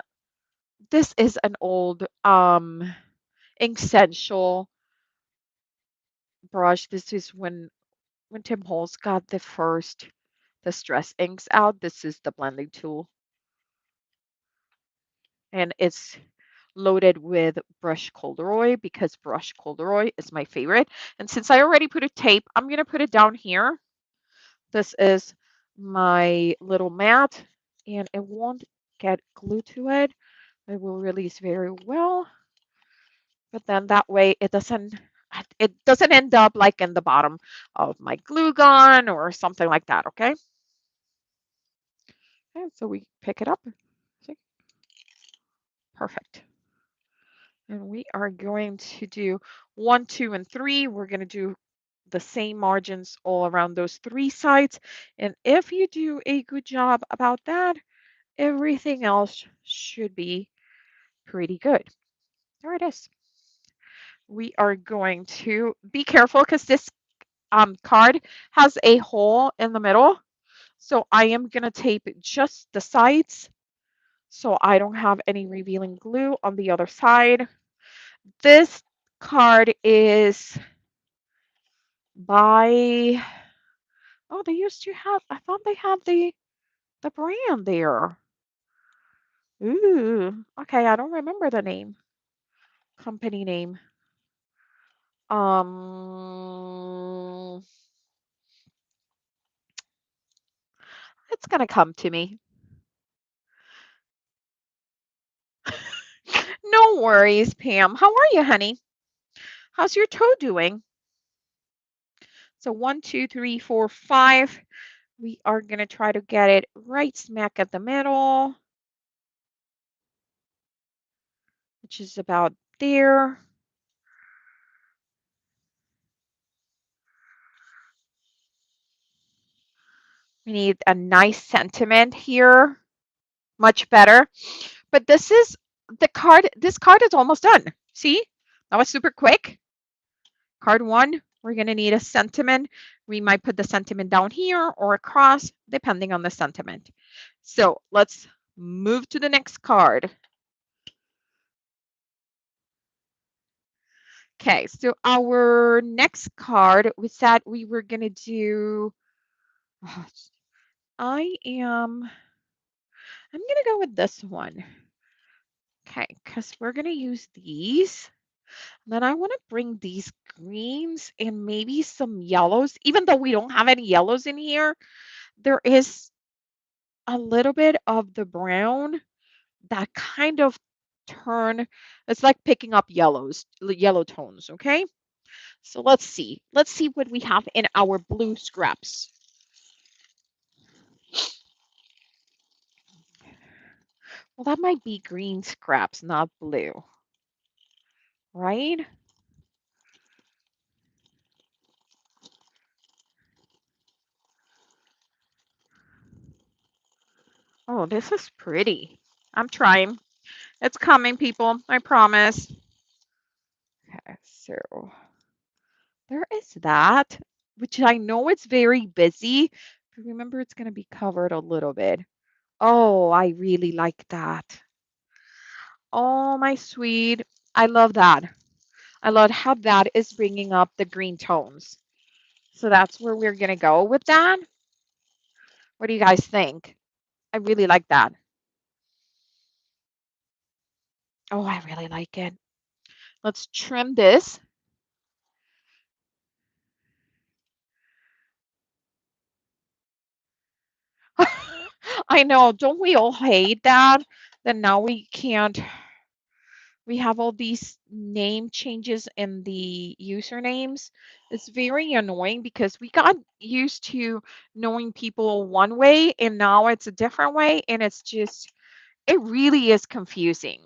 this is an old Essential brush. This is when Tim Holtz got the Distress inks out. This is the blending tool, and it's loaded with brush corduroy because brush corduroy is my favorite. And since I already put a tape, I'm gonna put it down here. This is my little mat, and it won't get glued to it. It will release very well, but then that way it doesn't end up like in the bottom of my glue gun or something like that. Okay. And so we pick it up. See? Perfect. And we are going to do 1, 2, and 3. We're going to do the same margins all around those 3 sides. And if you do a good job about that, everything else should be pretty good. There it is. We are going to be careful because this card has a hole in the middle. So I am going to tape just the sides so I don't have any revealing glue on the other side. This card is by, oh, they used to have, I thought they had the brand there. Ooh, okay, I don't remember the company name. It's gonna come to me. No worries, Pam. How are you, honey? How's your toe doing? So 1, 2, 3, 4, 5. We are gonna try to get it right smack at the middle, which is about there. We need a nice sentiment here. Much better. But this is the card. This card is almost done. See? That was super quick. Card one, we're going to need a sentiment. We might put the sentiment down here or across, depending on the sentiment. So let's move to the next card. Okay, so our next card, we said we were going to do, I'm going to go with this one. Okay, because we're going to use these. Then I want to bring these greens and maybe some yellows. Even though we don't have any yellows in here, there is a little bit of the brown that kind of turn, it's like picking up yellow tones, okay? So let's see. Let's see what we have in our blue scraps. Well, that might be green scraps, not blue, right? Oh, this is pretty. I'm trying. It's coming, people. I promise. Okay, so there is that, which I know it's very busy, but remember it's going to be covered a little bit. Oh, I really like that. Oh, my sweet. I love that. I love how that is bringing up the green tones. So that's where we're going to go with that. What do you guys think? I really like that. Oh, I really like it. Let's trim this. I know. Don't we all hate that? That now we can't. We have all these name changes in the usernames. It's very annoying because we got used to knowing people one way and now it's a different way. And it's just, it really is confusing.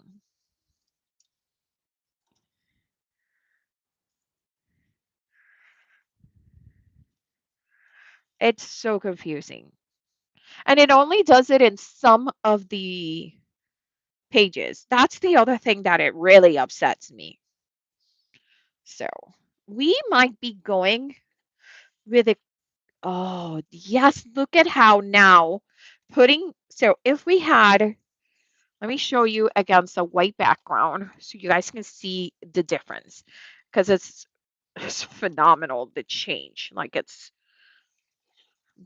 It's so confusing. And it only does it in some of the pages. That's the other thing that it really upsets me. So we might be going with a, oh, yes, look at how now putting, so if we had, let me show you against a white background so you guys can see the difference because it's phenomenal, the change. Like it's,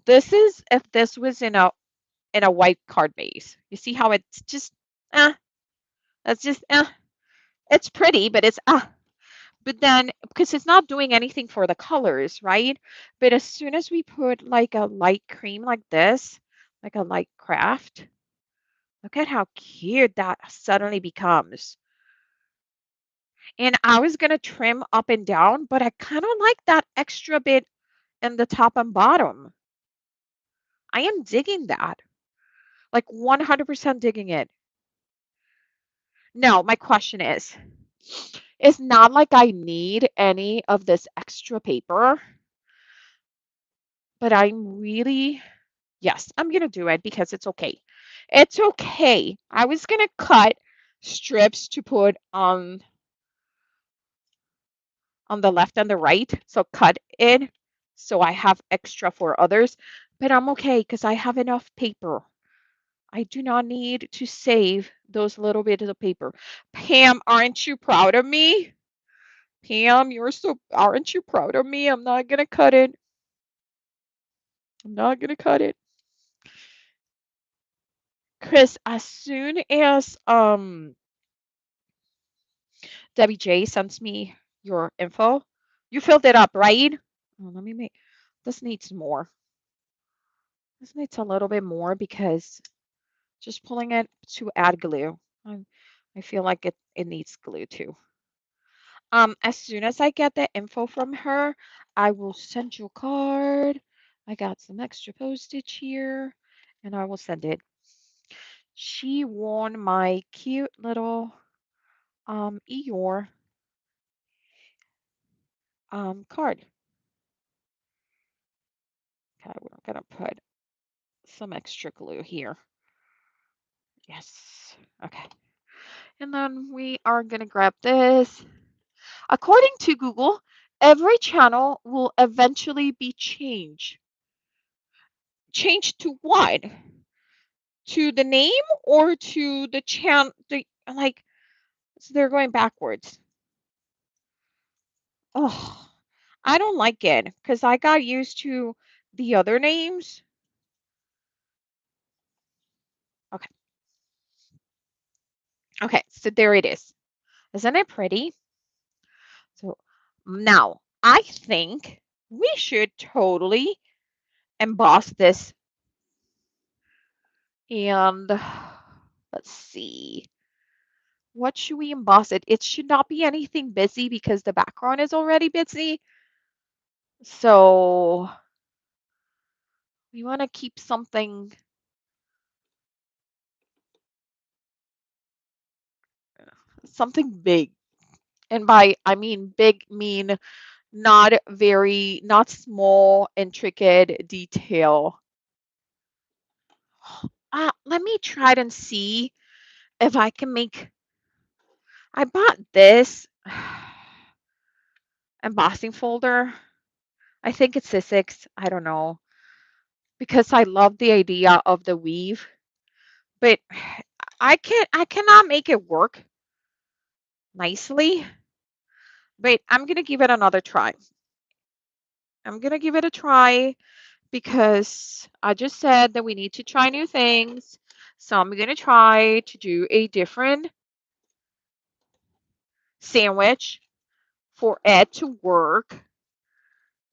this is if this was in a white card base. You see how it's just, eh, that's just, it's pretty, but it's, but then because it's not doing anything for the colors, right? But as soon as we put like a light cream like this, like a light craft, look at how cute that suddenly becomes. And I was going to trim up and down, but I kind of like that extra bit in the top and bottom. I am digging that, like 100% digging it. Now, my question is, it's not like I need any of this extra paper, but I'm really, yes, I'm going to do it because it's okay. It's okay. I was going to cut strips to put on the left and the right. So cut it so I have extra for others, but I'm okay because I have enough paper. I do not need to save those little bits of paper. Pam, aren't you proud of me? Pam, aren't you proud of me? I'm not going to cut it. I'm not going to cut it. Chris, as soon as Debbie J sends me your info, you filled it up, right? Oh, let me make, this needs more. This needs a little bit more because just pulling it to add glue. I feel like it needs glue too. As soon as I get the info from her, I will send you a card. I got some extra postage here, and I will send it. She won my cute little Eeyore card. Okay, we're gonna put some extra glue here. Yes. Okay. And then we are going to grab this. According to Google, every channel will eventually be changed. Changed to what? To the name or to the channel? Like, so they're going backwards. Oh, I don't like it because I got used to the other names. Okay. Okay. So there it is. Isn't it pretty? So now I think we should totally emboss this. And let's see. What should we emboss it? It should not be anything busy because the background is already busy. So we want to keep something big. And by I mean big mean not small, intricate detail. Let me try and see if I can make. I bought this embossing folder. I think it's Sizzix. I don't know because I love the idea of the weave, but I cannot make it work nicely. But I'm gonna give it another try. I'm gonna give it a try because I just said that we need to try new things. So I'm gonna try to do a different sandwich for it to work.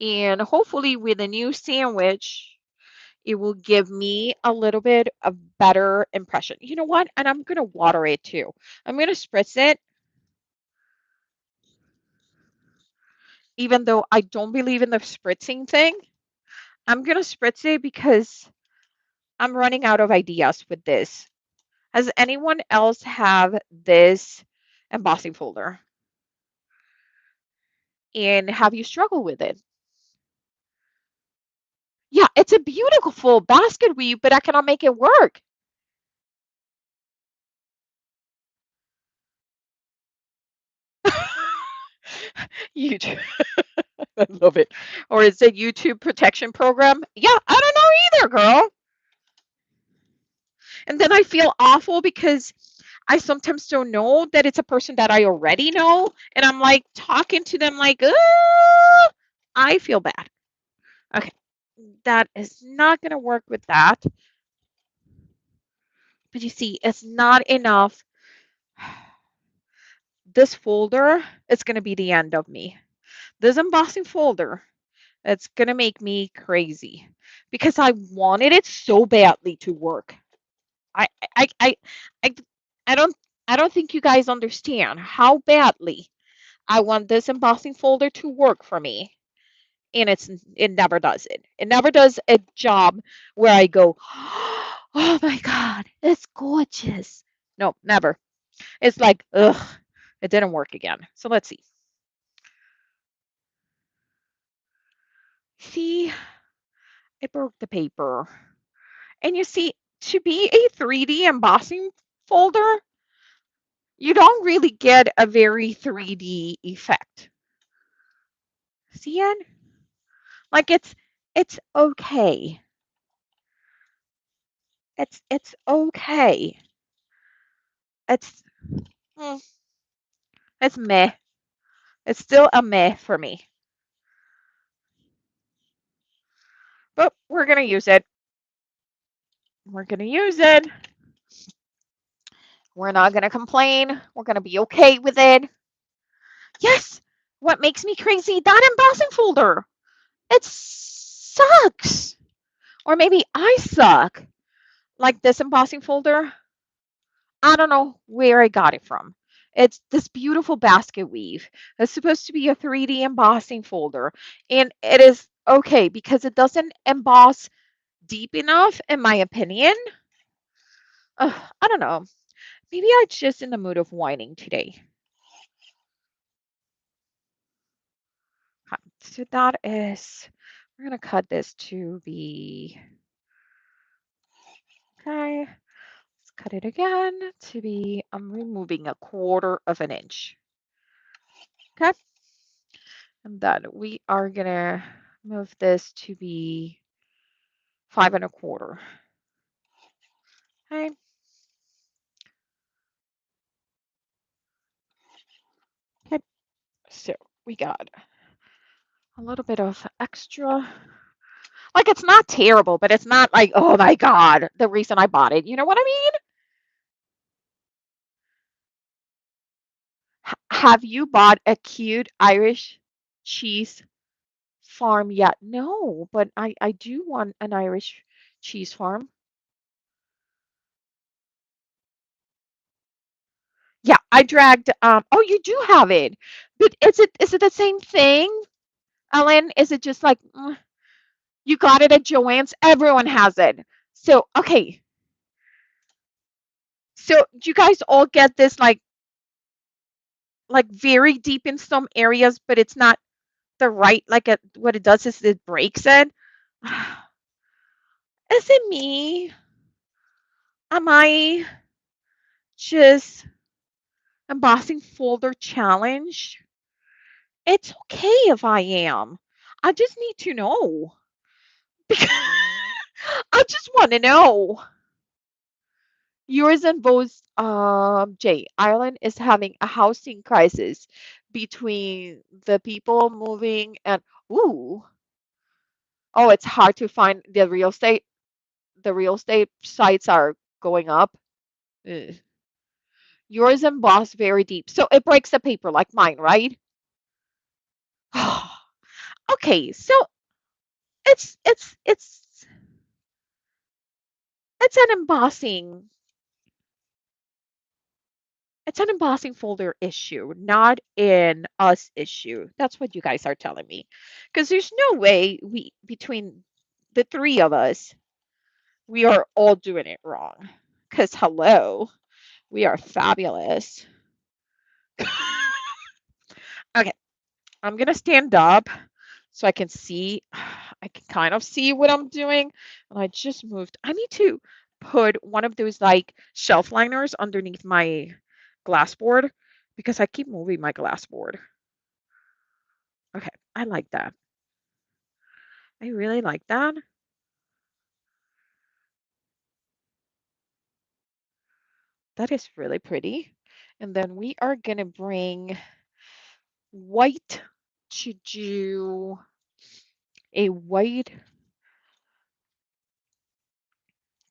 And hopefully with a new sandwich, it will give me a little bit of better impression. You know what? And I'm gonna water it too. I'm gonna spritz it, even though I don't believe in the spritzing thing. I'm gonna spritz it because I'm running out of ideas with this. Has anyone else have this embossing folder? And have you struggled with it? Yeah, it's a beautiful basket weave, but I cannot make it work. YouTube. I love it. Or is it YouTube protection program? Yeah, I don't know either, girl. And then I feel awful because I sometimes don't know that it's a person that I already know. And I'm like talking to them like, I feel bad. Okay. That is not going to work with that. But you see, it's not enough. This folder is going to be the end of me. This embossing folder, it's going to make me crazy because I wanted it so badly to work. I I I I I don't I don't think you guys understand how badly I want this embossing folder to work for me. And it never does it. It never does a job where I go, oh my God, it's gorgeous. No, never. It's like, ugh, it didn't work again. So let's see. See, it broke the paper. And you see, to be a 3D embossing folder, you don't really get a very 3D effect. See it? Like it's okay. It's okay. It's mm, it's meh. It's still a meh for me. But we're gonna use it. We're gonna use it. We're not gonna complain. We're gonna be okay with it. Yes. What makes me crazy? That embossing folder. It sucks. Or maybe I suck. Like this embossing folder. I don't know where I got it from. It's this beautiful basket weave. It's supposed to be a 3D embossing folder. And it is okay because it doesn't emboss deep enough, in my opinion. I don't know. Maybe I'm just in the mood of whining today. So that is, we're going to cut this to be Okay, let's cut it again to be, I'm removing 1/4 of an inch. Okay, and then we are gonna move this to be 5 1/4. Okay, okay, so we got a little bit of extra. Like, it's not terrible, but it's not like, oh my God, the reason I bought it. You know what I mean? Have you bought a cute Irish cheese farm yet? No, but I do want an Irish cheese farm. Yeah, I dragged, oh, you do have it. But is it the same thing, Ellen? Is it just like, you got it at Joann's? Everyone has it. So, okay. So, do you guys all get this like very deep in some areas, but it's not the right, like, what it does is it breaks it? Is it me? Am I just embossing folder challenge? It's okay if I am. I just need to know. Because I just want to know. Yours and both, Jay, Ireland is having a housing crisis between the people moving and, ooh, oh, it's hard to find the real estate. The real estate sites are going up. Ugh. Yours embossed very deep. So it breaks the paper like mine, right? Okay, so it's it's it's it's an embossing it's an embossing folder issue, not an us issue. That's what you guys are telling me. Because there's no way we between the three of us, we are all doing it wrong. Because hello, we are fabulous. Okay, I'm gonna stand up so I can see. I can kind of see what I'm doing. And I just moved. I need to put one of those like shelf liners underneath my glass board because I keep moving my glass board. Okay, I like that. I really like that. That is really pretty. And then we are gonna bring white to do a white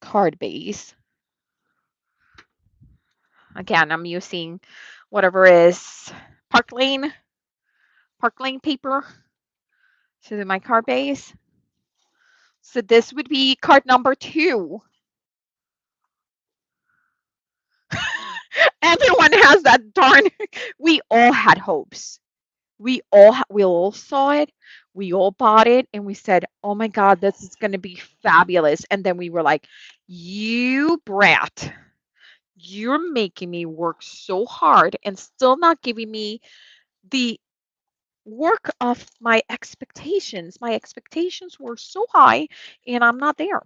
card base. Again, I'm using whatever is Park Lane, Park Lane paper to do my card base. So this would be card number 2. Everyone has that darn. We all had hopes. We all saw it. We all bought it, and we said, "Oh my God, this is going to be fabulous." And then we were like, "You brat, you're making me work so hard and still not giving me the work of my expectations. My expectations were so high, and I'm not there."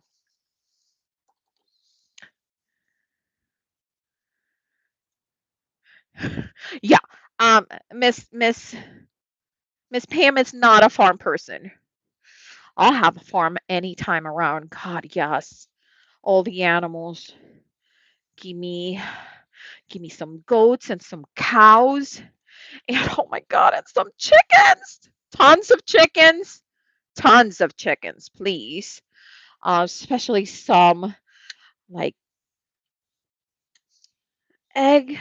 Yeah. Um, Miss Miss Miss Pam is not a farm person. I'll have a farm anytime around. God, yes. All the animals. Give me give me some goats and some cows. And oh my God, and some chickens. Tons of chickens. Tons of chickens, please. Especially some like egg.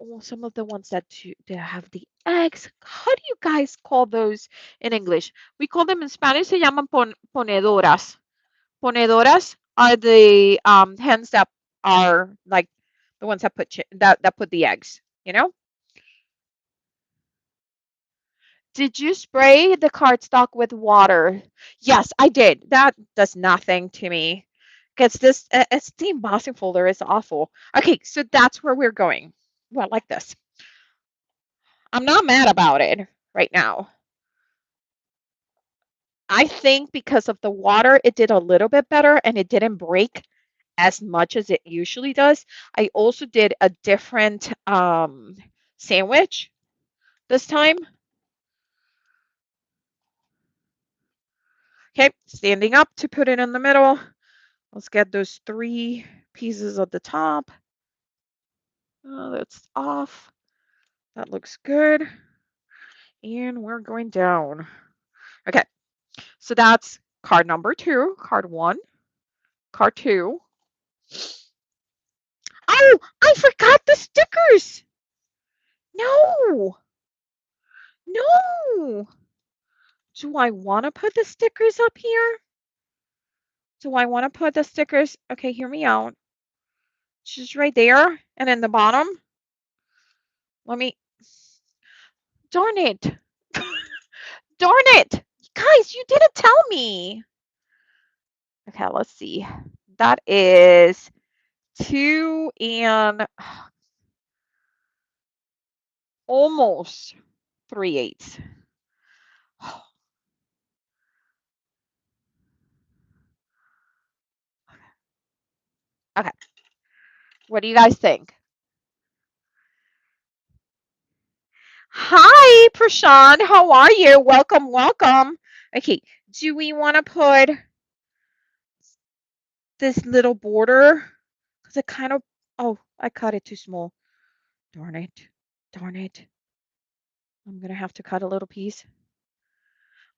Well, some of the ones that have the eggs. How do you guys call those in English? We call them in Spanish, se llaman ponedoras. Ponedoras are the hens that are like the ones that that put the eggs, you know? Did you spray the cardstock with water? Yes, I did. That does nothing to me. Because this it's the embossing folder is awful. Okay, so that's where we're going. Well, like this. I'm not mad about it right now. I think because of the water, it did a little bit better and it didn't break as much as it usually does. I also did a different sandwich this time. Okay, standing up to put it in the middle. Let's get those 3 pieces at the top. Oh, that's off. That looks good. And we're going down. Okay, so that's card number 2, card 1, card 2. Oh, I forgot the stickers. No, no. Do I want to put the stickers up here? Do I want to put the stickers? Okay, hear me out. Just right there and in the bottom. Let me, darn it. Darn it. Guys, you didn't tell me. Okay, let's see. That is 2 and almost 3/8. Okay. What do you guys think? Hi, Prashant. How are you? Welcome, welcome. Okay. Do we want to put this little border? Because it kind of, oh, I cut it too small. Darn it. Darn it. I'm going to have to cut a little piece.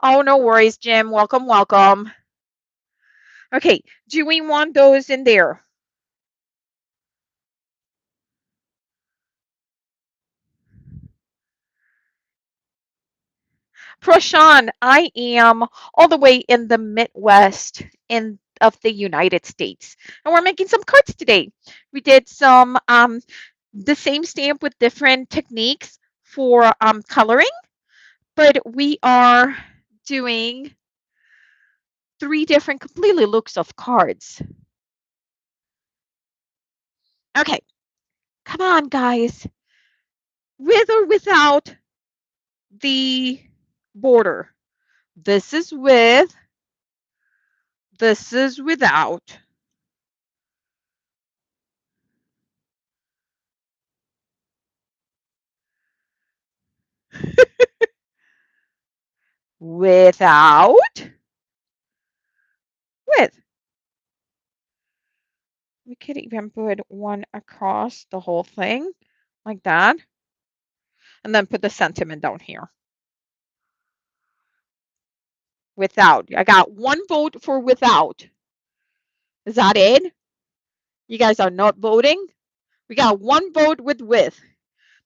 Oh, no worries, Jim. Welcome, welcome. Okay. Do we want those in there? Prashant, I am all the way in the Midwest of the United States, and we're making some cards today. We did some the same stamp with different techniques for coloring, but we are doing 3 different completely looks of cards. Okay, come on, guys, with or without the border. This is with. This is without. Without. With. We could even put one across the whole thing like that. And then put the sentiment down here. Without. I got 1 vote for without. Is that it? You guys are not voting? We got 1 vote with.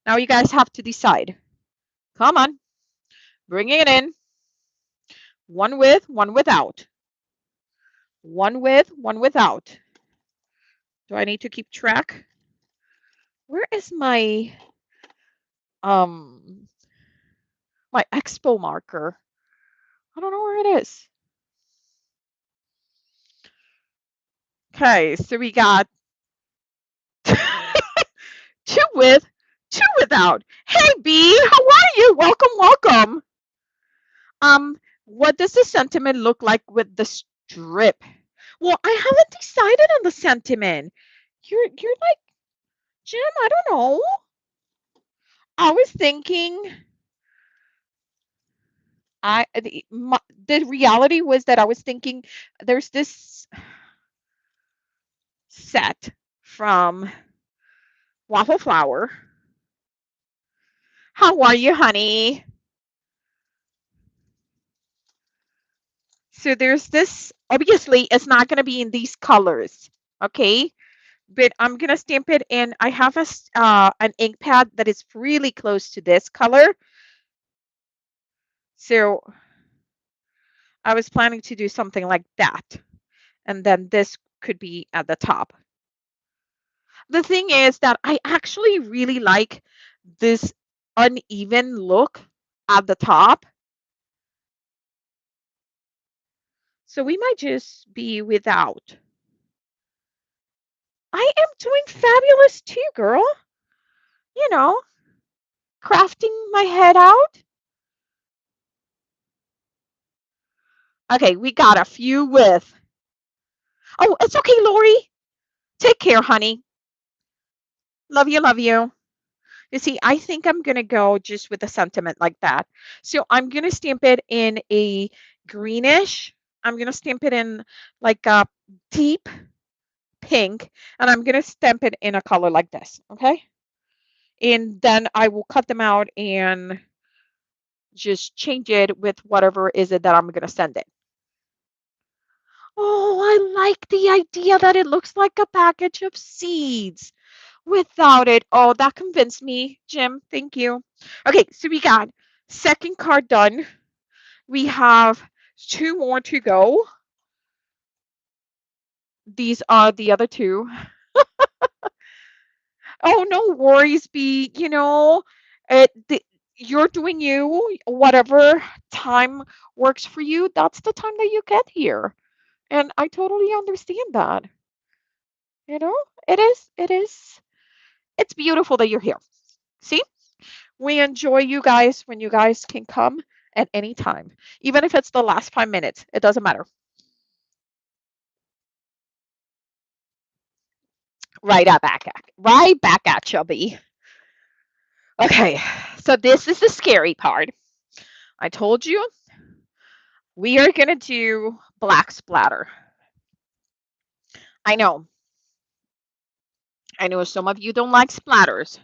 Now you guys have to decide. Come on. Bring it in. 1 with, 1 without. 1 with, 1 without. Do I need to keep track? Where is my um my expo marker? I don't know where it is. Okay, so we got 2 with, 2 without. Hey B, how are you? Welcome, welcome. What does the sentiment look like with the strip? Well, I haven't decided on the sentiment. You're like, Jim, I don't know. I was thinking the reality was that I was thinking there's this set from Waffle Flower. How are you, honey? So there's this, obviously it's not going to be in these colors, okay? But I'm going to stamp it in. I have an ink pad that is really close to this color. So I was planning to do something like that. And then this could be at the top. The thing is that I actually really like this uneven look at the top. So we might just be without. I am doing fabulous too, girl. You know, crafting my head out. Okay, we got a few with. Oh, it's okay, Lori. Take care, honey. Love you, love you. You see, I think I'm going to go just with a sentiment like that. So I'm going to stamp it in a greenish. I'm going to stamp it in like a deep pink, and I'm going to stamp it in a color like this. Okay. And then I will cut them out and just change it with whatever is it that I'm going to send it. Oh, I like the idea that it looks like a package of seeds without it. Oh, that convinced me, Jim. Thank you. Okay, so we got second card done. We have two more to go. These are the other two. Oh, no worries, B. You're doing you. Whatever time works for you, that's the time that you get here. And I totally understand that. You know, it's beautiful that you're here. See, we enjoy you guys when you guys can come at any time, even if it's the last 5 minutes. It doesn't matter. Right back at you, B. Okay, so this is the scary part. I told you we are gonna do black splatter. I know, I know some of you don't like splatters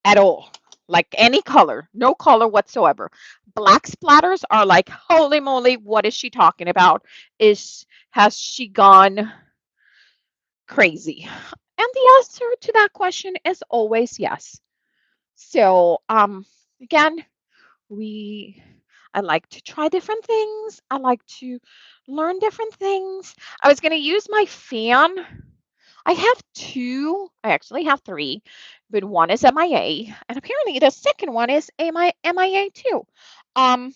at all, like any color, no color whatsoever. Black splatters are like, holy moly, what is she talking about? Has she gone crazy? And the answer to that question is always yes. So, again, we I like to try different things. I like to learn different things. I was going to use my fan. I have two. I actually have three, but one is MIA, and apparently the second one is MIA too. Um,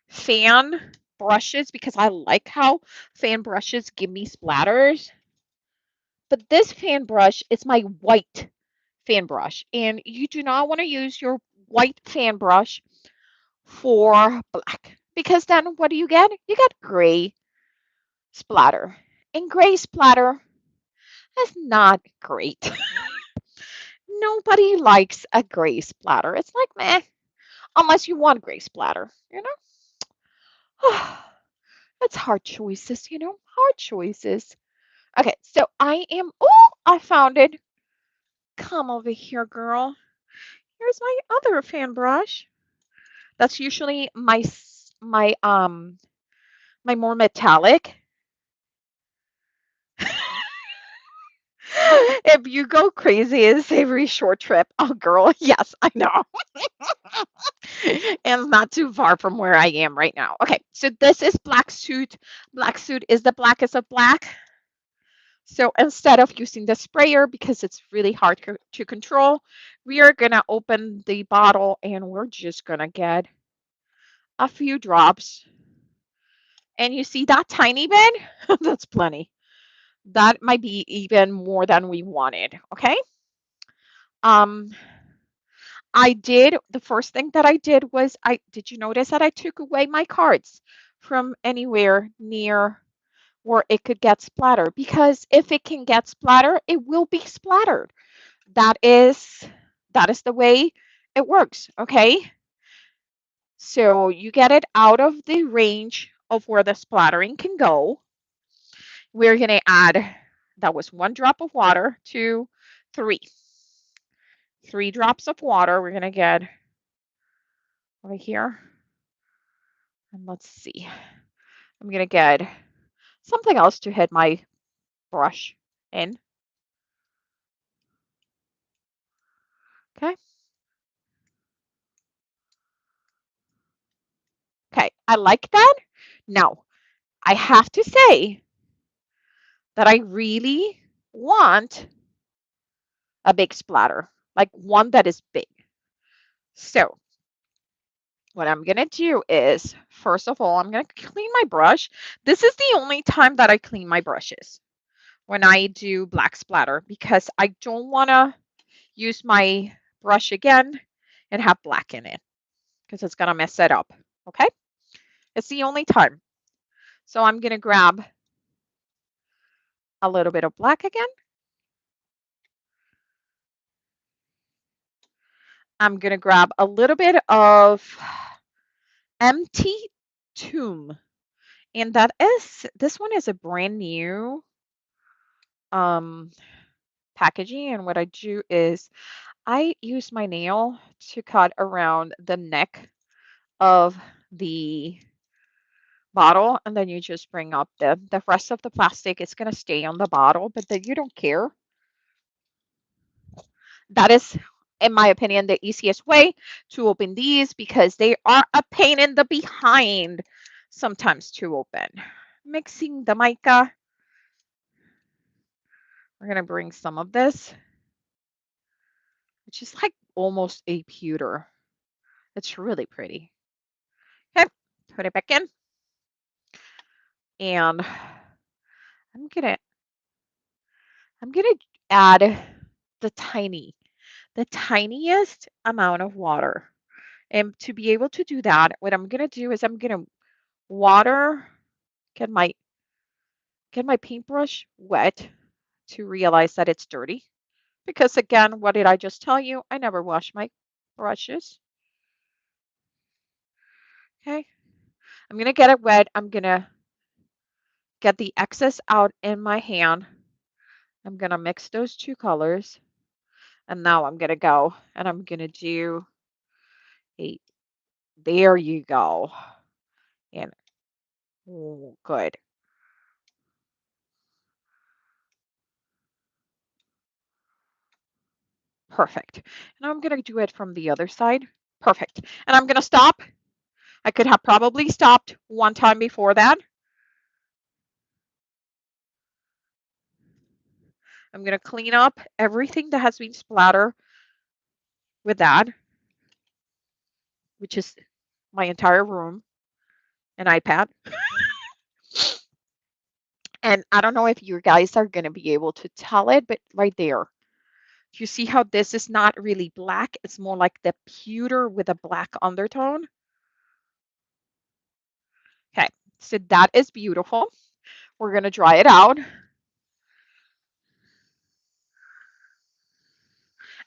fan brushes because I like how fan brushes give me splatters. But this fan brush is my white fan brush, and you do not want to use your white fan brush for black because then what do you get? You get gray splatter. And gray splatter is not great. Nobody likes a gray splatter. It's like meh, unless you want gray splatter, you know? It's hard choices, hard choices. Okay, so I found it. Come over here, girl. Here's my other fan brush. That's usually my more metallic. If you go crazy and savory short trip, oh girl, yes, I know. And not too far from where I am right now. Okay, so this is black suit. Black suit is the blackest of black. So instead of using the sprayer because it's really hard to control, we are gonna open the bottle and we're just gonna get a few drops. And you see that tiny bit? That's plenty. That might be even more than we wanted. Okay. Um, the first thing that I did was did you notice that I took away my cards from anywhere near where it could get splattered? Because if it can get splattered, it will be splattered. That is that is the way it works, okay? So you get it out of the range of where the splattering can go. We're going to add, that was 1 drop of water, 2, 3. 3 drops of water. We're going to get over here. And let's see. I'm going to get something else to hit my brush in. Okay. Okay. I like that. Now, I have to say that I really want a big splatter, like one that is big. So what I'm going to do is, first of all, I'm going to clean my brush. This is the only time that I clean my brushes, when I do black splatter, because I don't want to use my brush again and have black in it because it's going to mess it up. Okay. It's the only time. So I'm going to grab a little bit of black again. I'm going to grab a little bit of Empty Tomb. And this one is a brand new um, packaging. And what I do is I use my nail to cut around the neck of the bottle, and then you just bring up the rest of the plastic. It's going to stay on the bottle, but then you don't care. That is, in my opinion, the easiest way to open these because they are a pain in the behind sometimes to open. Mixing the mica. We're going to bring some of this, which is like almost a pewter. It's really pretty. Okay, put it back in. And I'm gonna add the tiniest amount of water. And to be able to do that, what I'm gonna do is I'm gonna water, get my paintbrush wet to realize that it's dirty. Because again, what did I just tell you? I never wash my brushes. Okay. I'm gonna get it wet. I'm gonna get the excess out in my hand. I'm gonna mix those two colors. And now I'm gonna go and I'm gonna do a, there you go. And oh, good. Perfect. And I'm gonna do it from the other side. Perfect. And I'm gonna stop. I could have probably stopped one time before that. I'm gonna clean up everything that has been splattered with that, which is my entire room and iPad. And I don't know if you guys are gonna be able to tell it, but right there. You see how this is not really black? It's more like the pewter with a black undertone. Okay, so that is beautiful. We're gonna dry it out.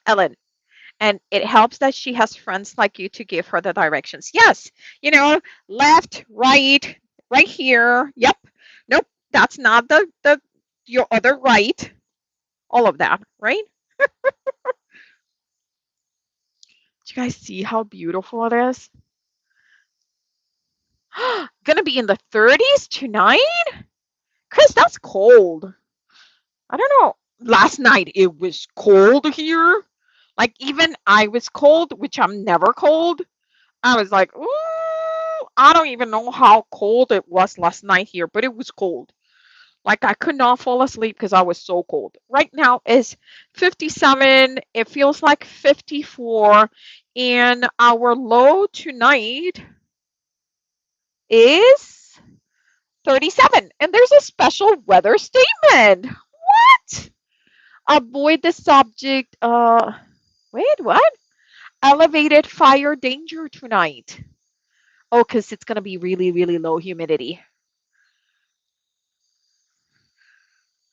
Ellen, and it helps that she has friends like you to give her the directions. Yes, left, right here. Yep. Nope, that's not the your other right. All of that, right? Do you guys see how beautiful it is? Gonna be in the 30s tonight? Chris, that's cold. I don't know. Last night it was cold here. Like even I was cold, which I'm never cold. I was like, ooh, I don't even know how cold it was last night here, but it was cold. Like I could not fall asleep because I was so cold. Right now is 57. It feels like 54. And our low tonight is 37. And there's a special weather statement. What? Avoid the subject. Wait, what? Elevated fire danger tonight. Oh, because it's going to be really, really low humidity.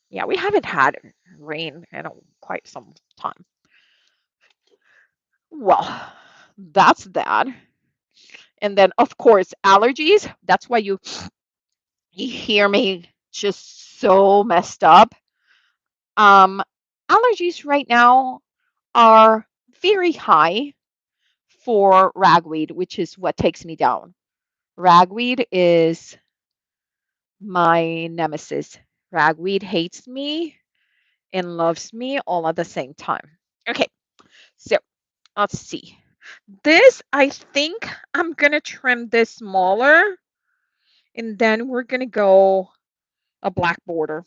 Yeah, we haven't had rain in quite some time. Well, that's that. And then, of course, allergies. That's why you hear me just so messed up. Um, Allergies right now are very high for ragweed, which is what takes me down. Ragweed is my nemesis. Ragweed hates me and loves me all at the same time. Okay, so let's see. This, I think I'm going to trim this smaller and then we're going to go a black border.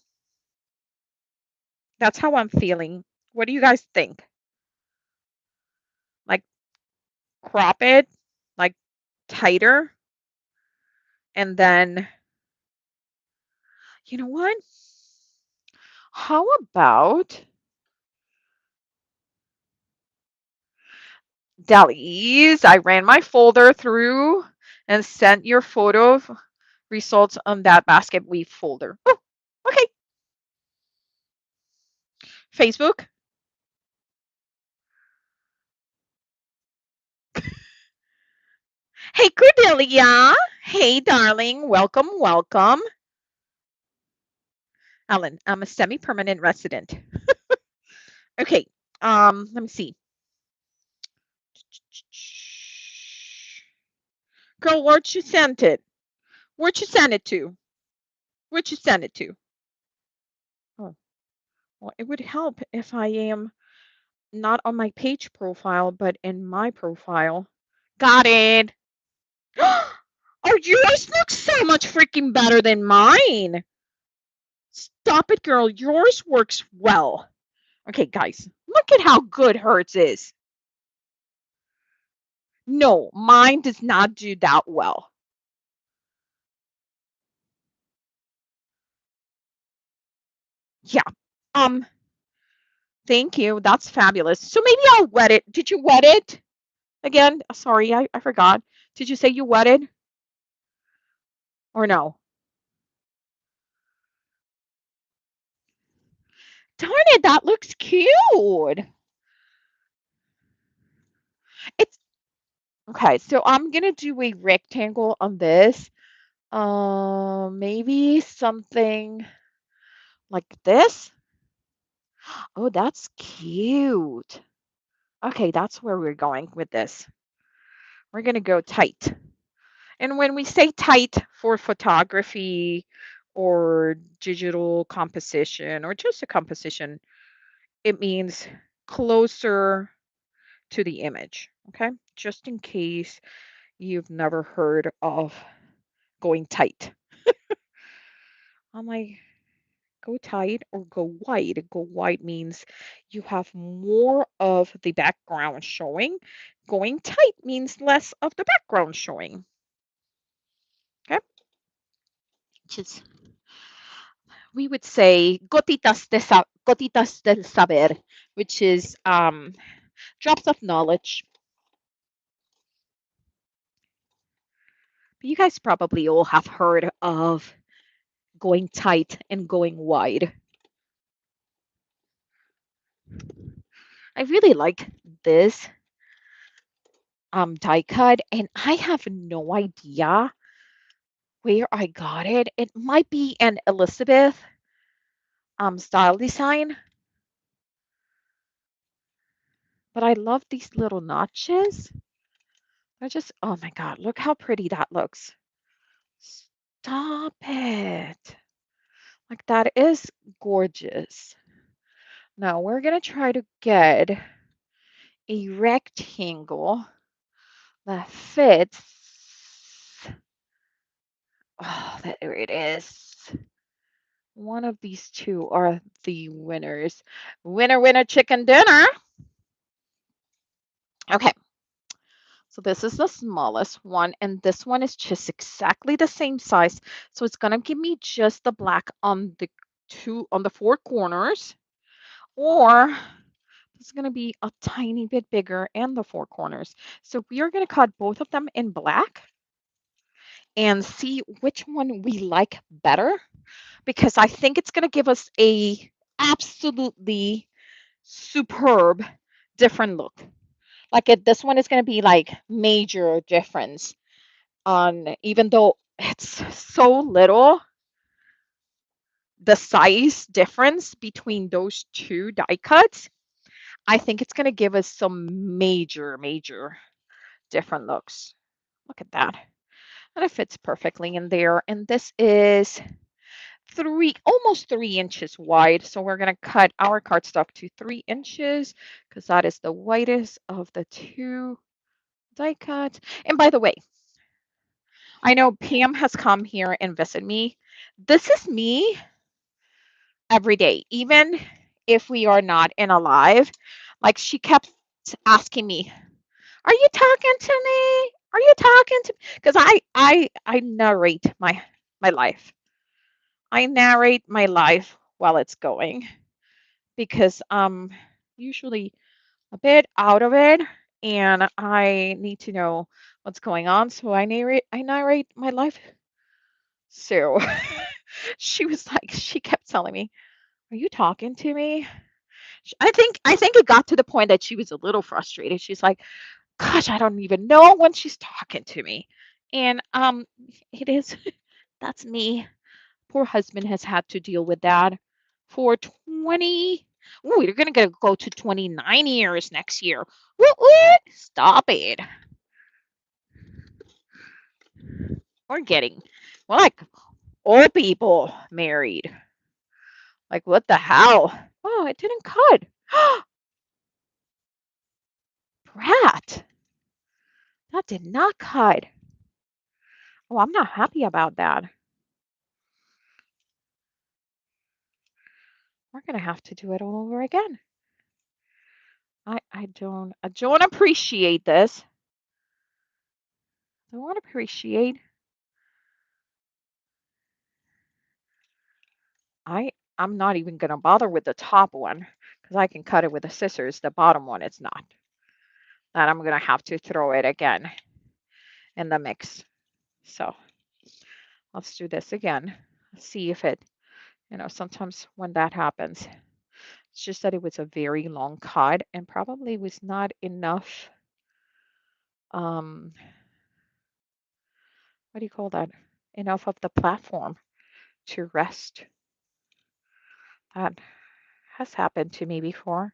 That's how I'm feeling. What do you guys think? Like crop it, like tighter, and then, you know what? How about delis? I ran my folder through and send your photo results on that basket weave folder. Oh, okay. Facebook. Hey, Cordelia. Hey, darling. Welcome, welcome. Ellen, I'm a semi-permanent resident. Okay. Let me see. Girl, where'd you send it? Where'd you send it to? Where'd you send it to? Oh, well, it would help if I am not on my page profile, but in my profile. Got it. Oh, yours looks so much freaking better than mine. Stop it, girl. Yours works well. Okay, guys, look at how good hers is. No, mine does not do that well. Yeah. Um, Thank you. That's fabulous. So maybe I'll wet it. Did you wet it? Again? Sorry, I forgot. Did you say you wetted or no? Darn it, that looks cute. It's okay. So I'm gonna do a rectangle on this. Maybe something like this. Oh, that's cute. Okay, that's where we're going with this. We're gonna go tight. And when we say tight for photography or digital composition or just a composition, it means closer to the image. Okay, just in case you've never heard of going tight. I'm like, go tight or go wide. Go wide means you have more of the background showing. Going tight means less of the background showing. Okay, just we would say gotitas del saber, which is drops of knowledge. You guys probably all have heard of going tight and going wide. I really like this die cut, and I have no idea where I got it. It might be an Elizabeth style design, but I love these little notches. They're just, oh my God, look how pretty that looks. Stop it. Like that is gorgeous. Now we're gonna try to get a rectangle that fits. Oh, there it is. One of these two are the winners. Winner, winner, chicken dinner. Okay, so this is the smallest one, and this one is just exactly the same size. So it's gonna give me just the black on the four corners, or it's gonna be a tiny bit bigger in the four corners. So we are gonna cut both of them in black and see which one we like better, because I think it's gonna give us a absolutely superb different look. Like this one is going to be like major difference on, even though it's so little, the size difference between those two die cuts, I think it's going to give us some major different looks. Look at that. And it fits perfectly in there. And this is almost 3 inches wide. So we're going to cut our cardstock to 3 inches because that is the widest of the two die cuts. And by the way, I know Pam has come here and visited me. This is me every day, even if we are not in a live. Like she kept asking me, "Are you talking to me? Are you talking to me?" Because I narrate my life. I narrate my life while it's going because I'm usually a bit out of it and I need to know what's going on, so I narrate my life. So she was like, she kept telling me, "Are you talking to me?" I think it got to the point that she was a little frustrated. She's like, "Gosh, I don't even know when she's talking to me." And it is that's me. Poor husband has had to deal with that for 20. Ooh, you're gonna go to 29 years next year. What? Stop it. We're we're like old people married. Like, what the hell? Oh, it didn't cut. Brat. That did not cut. Oh, I'm not happy about that. We're gonna have to do it all over again. I don't appreciate this. I don't appreciate. I I'm not even gonna bother with the top one because I can cut it with the scissors. The bottom one it's not. And I'm gonna have to throw it again in the mix. So let's do this again. See if sometimes when that happens, it's just that it was a very long cut and probably was not enough, um, what do you call that? Enough of the platform to rest. That has happened to me before.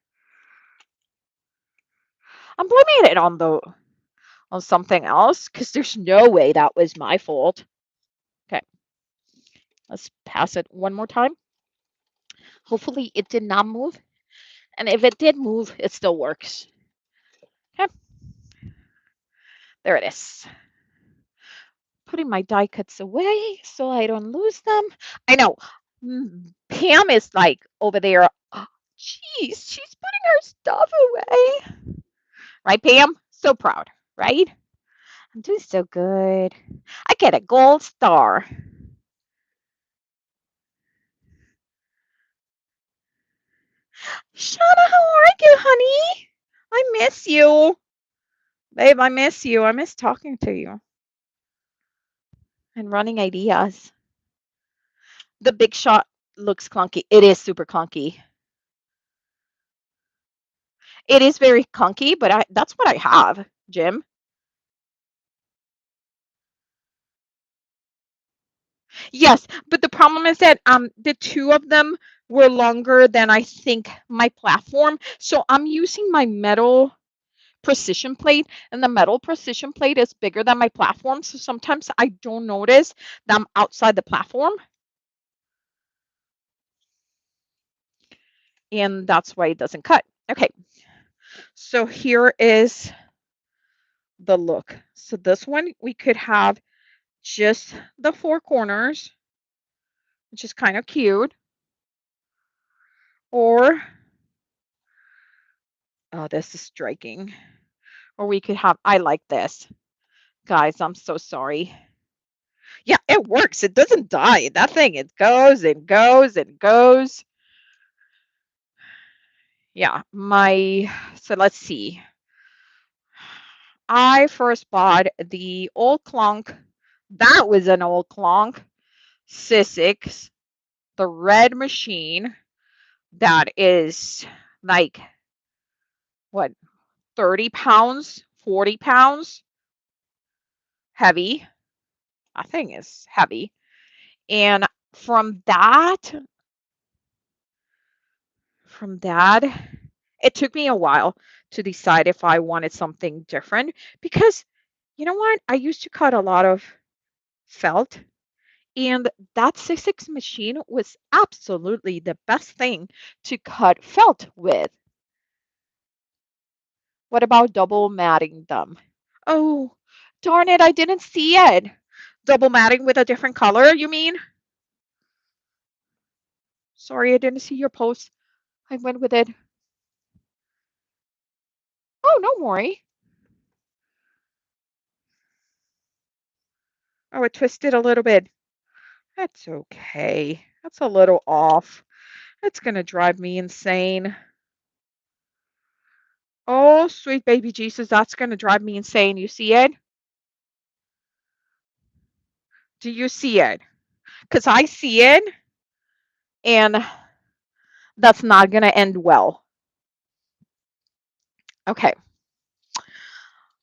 I'm blaming it on something else because there's no way that was my fault. Okay, let's pass it one more time. Hopefully it did not move. And if it did move, it still works. Okay, there it is. Putting my die cuts away so I don't lose them. I know. Pam is like over there. Oh, jeez, she's putting her stuff away. Right, Pam? So proud, right? I'm doing so good. I get a gold star. Shauna, how are you, honey? I miss you. Babe, I miss you. I miss talking to you and running ideas. The big shot looks clunky. It is super clunky. It is very clunky, but that's what I have, Jim. Yes, but the problem is that the two of them were longer than I think my platform. So I'm using my metal precision plate, and the metal precision plate is bigger than my platform. So sometimes I don't notice that I'm outside the platform, and that's why it doesn't cut. Okay, so here is the look. So this one we could have just the four corners, which is kind of cute, or oh, this is striking. Or we could have, I like this. Guys, I'm so sorry. Yeah, it works. It doesn't die. That thing, it goes and goes and goes. Yeah, so let's see. I first bought the old clunk. That was an old clunk. Sissix, the red machine. That is like, what, 30 pounds, 40 pounds heavy. That thing is heavy. And from that, from that, it took me a while to decide if I wanted something different because you know what? I used to cut a lot of felt, and that 6 machine was absolutely the best thing to cut felt with. What about double matting them? Oh, darn it, I didn't see it. Double matting with a different color, you mean? Sorry, I didn't see your post. I went with it. Oh, no worry. Oh, it twisted a little bit. That's okay. That's a little off. It's gonna drive me insane. Oh, sweet baby Jesus, that's going to drive me insane. You see it? Do you see it? Because I see it, and that's not going to end well. Okay.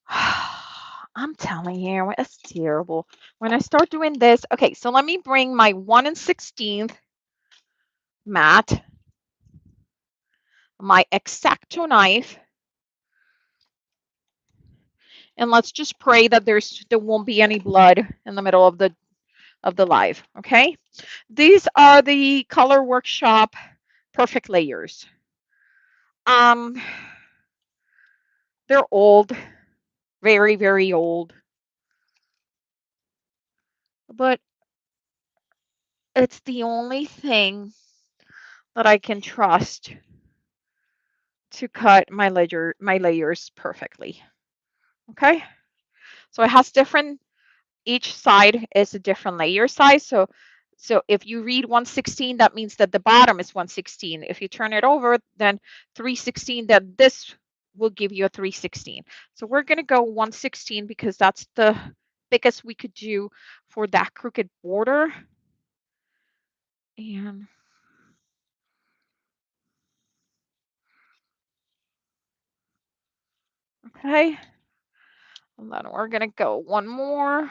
I'm telling you, it's terrible. When I start doing this, okay, so let me bring my 1/16 mat, my X-Acto knife, and let's just pray that there won't be any blood in the middle of the live. Okay, these are the Color Workshop Perfect Layers. Um, they're old, very, very old, but it's the only thing that I can trust to cut my layers perfectly. Okay, so it has different, each side is a different layer size. So if you read 1/16, that means that the bottom is 1/16. If you turn it over, then 3/16, that this will give you a 3/16. So we're going to go 1/16 because that's the biggest we could do for that crooked border. And okay, and then we're going to go one more.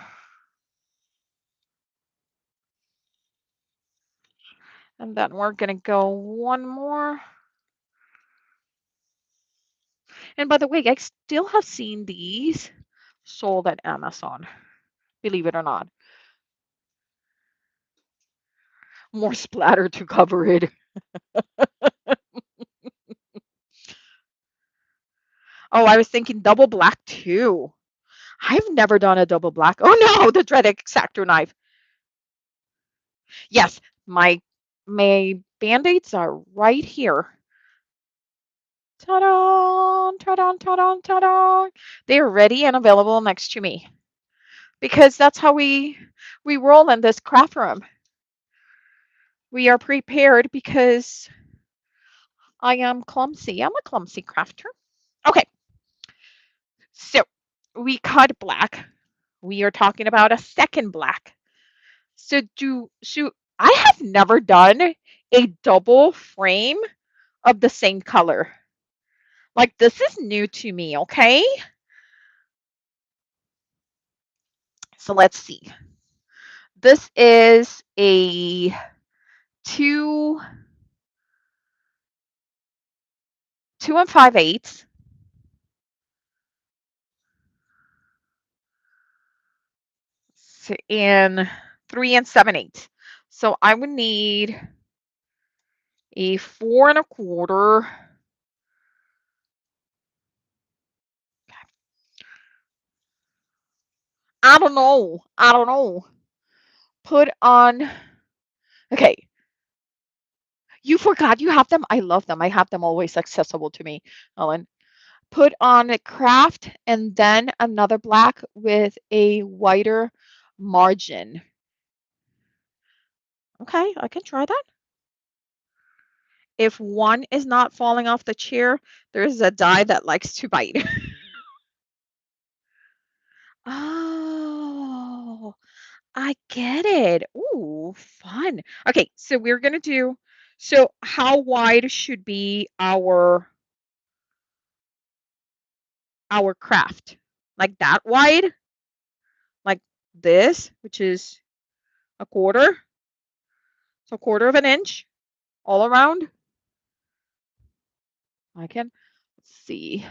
And then we're going to go one more. And by the way, I still have seen these sold at Amazon, believe it or not. More splatter to cover it. Oh, I was thinking double black too. I've never done a double black. Oh no, the dreaded X-Acto knife. Yes, my band-aids are right here. Ta-da! Ta-da! Ta-da! Ta-da! They're ready and available next to me. Because that's how we roll in this craft room. We are prepared because I am clumsy. I'm a clumsy crafter. Okay. So we cut black. We are talking about a second black. So I have never done a double frame of the same color. Like this is new to me, okay? So let's see. This is a 2 2 5/8 and 3 7/8. So I would need a 4 1/4. I don't know. I don't know. Put on. Okay. You forgot you have them. I love them. I have them always accessible to me, Ellen. Put on a craft and then another black with a whiter margin. Okay, I can try that. If one is not falling off the chair, there's a die that likes to bite. Oh, I get it. Ooh, fun. Okay, so we're gonna do. So how wide should be our craft? Like that wide? Like this, which is a quarter? So 1/4 of an inch all around. I can let's see.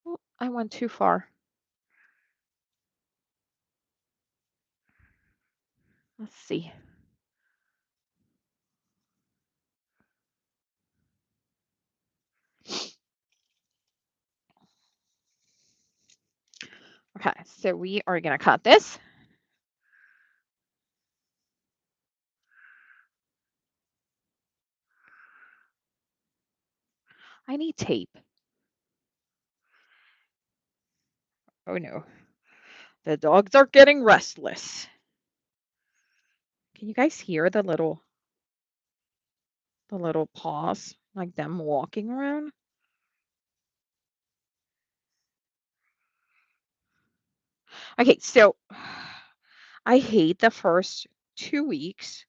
Oh, I went too far. Let's see. Okay, so we are gonna cut this. I need tape. Oh no. The dogs are getting restless. Can you guys hear the little paws? like them walking around. Okay, so I hate the first 2 weeks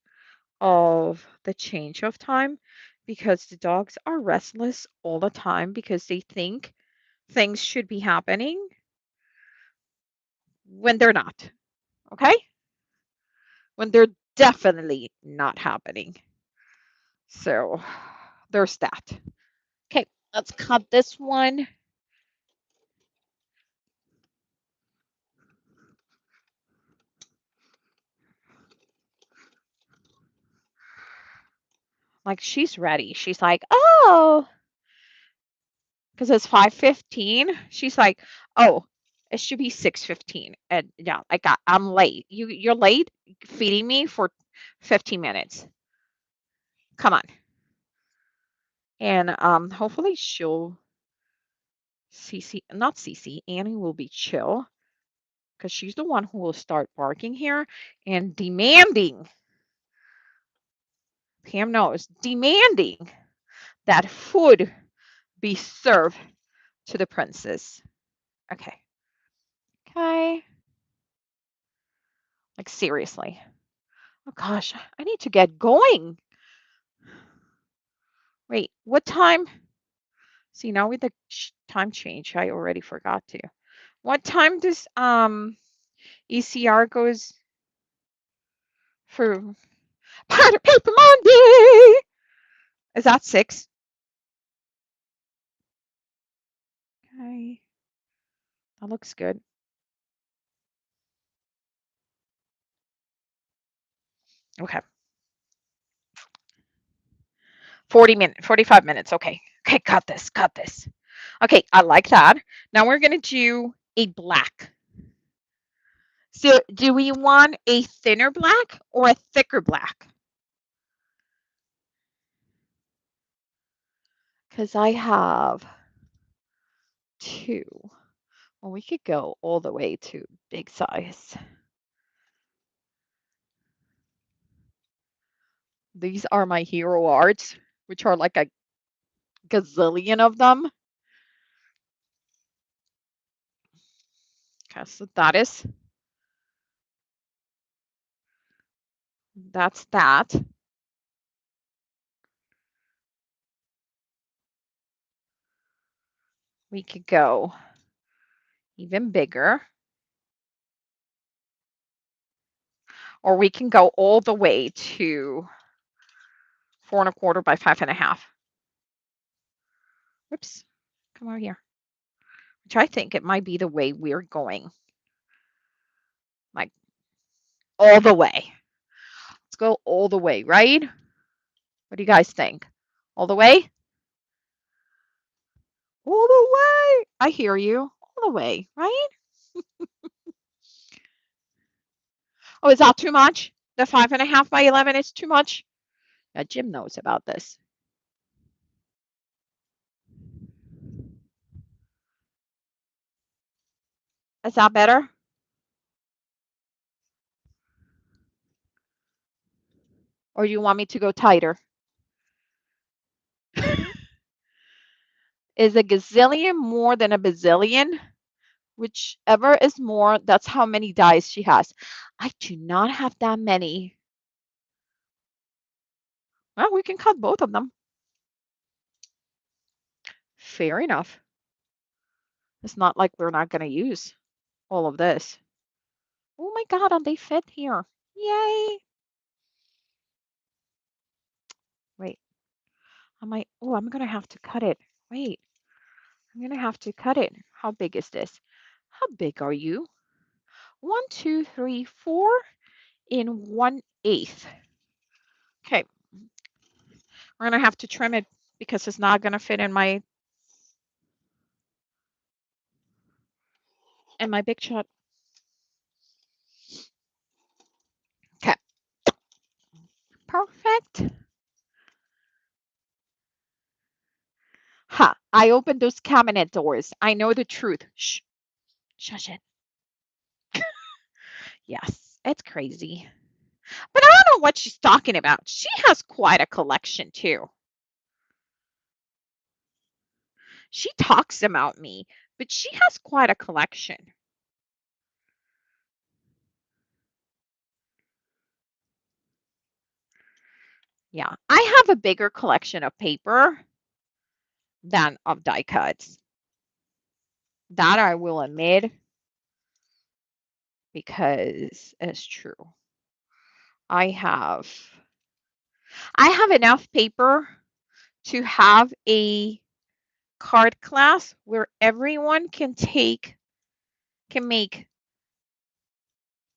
of the change of time because the dogs are restless all the time because they think things should be happening when they're not, okay? When they're definitely not happening. So there's that. Okay, let's cut this one. Like she's ready. She's like, oh, because it's 5:15. She's like, oh, it should be 6:15. And yeah, I'm late. You're late feeding me for 15 minutes. Come on. And hopefully she'll CC not CC, Annie will be chill because she's the one who will start barking here and demanding. Pam knows, demanding that food be served to the princess. Okay. Okay. Like seriously. Oh gosh, I need to get going. Wait, what time? See, now with the time change, I already forgot to. What time does ECR goes for Powder Paper Monday? Is that 6? Okay. That looks good. Okay. 45 minutes. Okay. Okay, got this. Got this. Okay, I like that. Now we're going to do a black. So, do we want a thinner black or a thicker black? Because I have 2. Well, we could go all the way to big size. These are my hero arts, which are like a gazillion of them. Okay, so that's that. We could go even bigger, or we can go all the way to 4 1/4 by 5 1/2. Whoops, come over here. Which I think it might be the way we're going, like all the way. Let's go all the way, right? What do you guys think? All the way? All the way. I hear you. All the way, right? Oh, is that too much? The 5 1/2 by 11 is too much? Yeah, Jim knows about this. Is that better? Or you want me to go tighter? Is a gazillion more than a bazillion? Whichever is more, that's how many dies she has. I do not have that many. Well, we can cut both of them. Fair enough. It's not like we're not going to use all of this. Oh my God, and they fit here. Yay. Wait, I'm going to have to cut it. Wait, I'm going to have to cut it. How big is this? How big are you? 1, 2, 3, 4 in 1/8. Okay, we're going to have to trim it because it's not going to fit in my big shot. Okay. Perfect. Ha, I opened those cabinet doors. I know the truth. Shh. Shush it. Yes, it's crazy. But I don't know what she's talking about. She has quite a collection too. She talks about me, but she has quite a collection. Yeah, I have a bigger collection of paper than of die cuts. That I will admit because it's true. I have I have enough paper to have a card class where everyone can make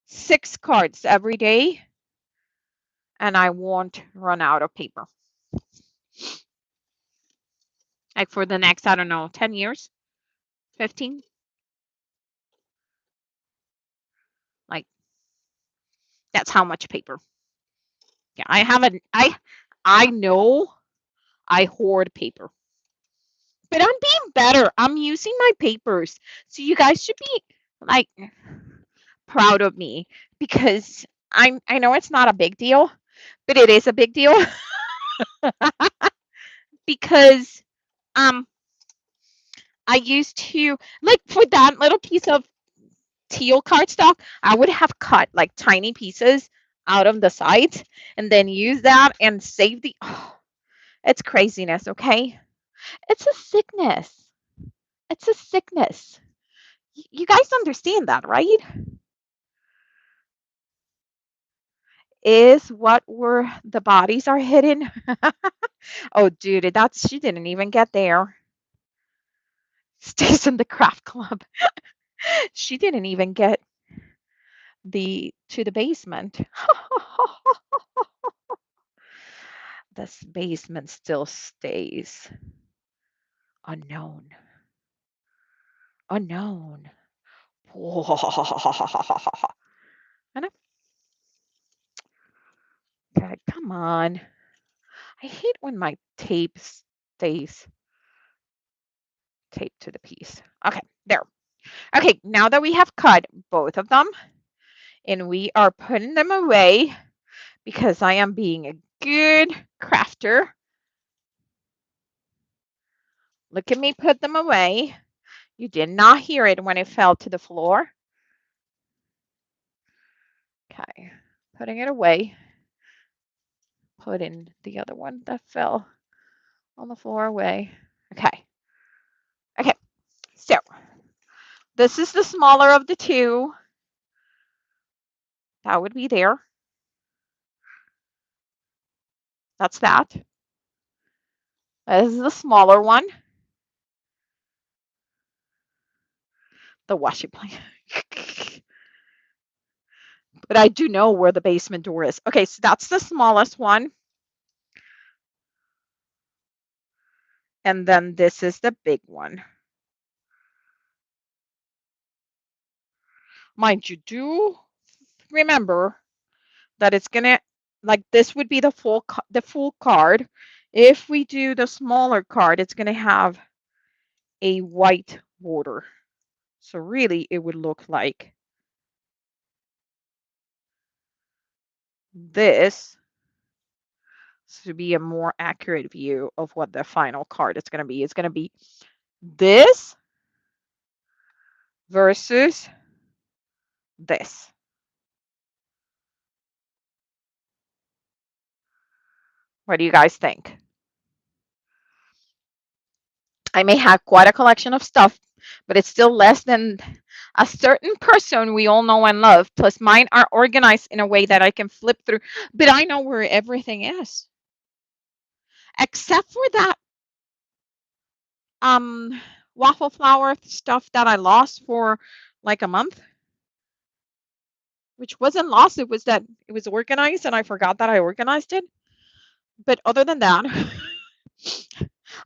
6 cards every day and I won't run out of paper. Like for the next, I don't know, 10 years, 15. Like that's how much paper. Yeah, I know I hoard paper. But I'm being better. I'm using my papers. So you guys should be like proud of me because I know it's not a big deal, but it is a big deal because um I used to like for that little piece of teal cardstock, I would have cut like tiny pieces out of the sides and then use that and save the it's craziness, okay? It's a sickness. It's a sickness. You guys understand that, right? Is what where the bodies are hidden. Oh, dude, that's she didn't even get there. Stays in the craft club. She didn't even get the to the basement. This basement still stays unknown. Unknown. And okay, come on. I hate when my tape stays taped to the piece. Okay, there. Okay, now that we have cut both of them and we are putting them away because I am being a good crafter. Look at me put them away. You did not hear it when it fell to the floor. Okay, putting it away. Putting the other one that fell on the floor away. Okay. Okay, so this is the smaller of the two. That would be there. That's that. This is the smaller one. The washing plant. But I do know where the basement door is. Okay, so that's the smallest one. And then this is the big one. Mind you, do remember that it's gonna like this would be the full card. If we do the smaller card, it's gonna have a white border. So really, it would look like this to be a more accurate view of what the final card is going to be. It's going to be this versus this. What do you guys think? I may have quite a collection of stuff, but it's still less than a certain person we all know and love. Plus, mine are organized in a way that I can flip through, but I know where everything is, except for that um waffle flower stuff that I lost for like a month, which wasn't lost. It was that it was organized and I forgot that I organized it. But other than that,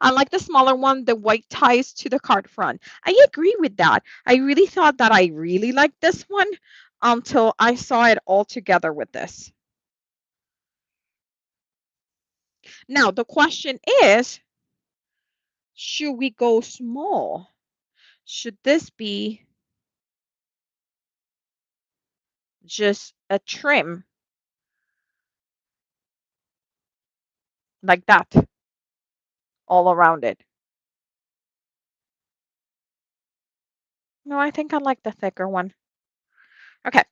unlike the smaller one, the white ties to the card front. I agree with that. I really thought that I really liked this one until I saw it all together with this. Now, the question is, should we go small? Should this be just a trim like that all around it? No, I think I like the thicker one. Okay.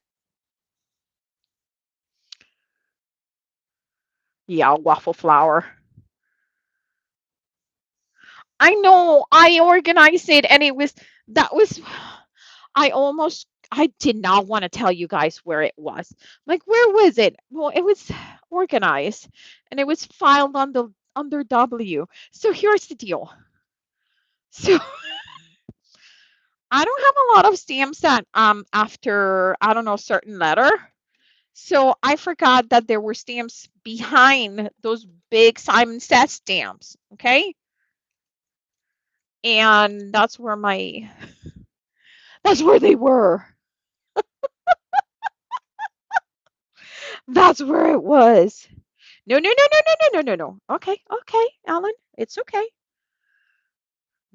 Yeah, waffle flour. I know. I organized it and that was I did not want to tell you guys where it was. Like, where was it? Well, it was organized and it was filed on the under W. So here's the deal. So I don't have a lot of stamps that after I don't know certain letter. So I forgot that there were stamps behind those big Simon Says stamps. Okay. And that's where they were. That's where it was. No, no, no, no, no, no, no, no, no. Okay, okay, Alan, it's okay.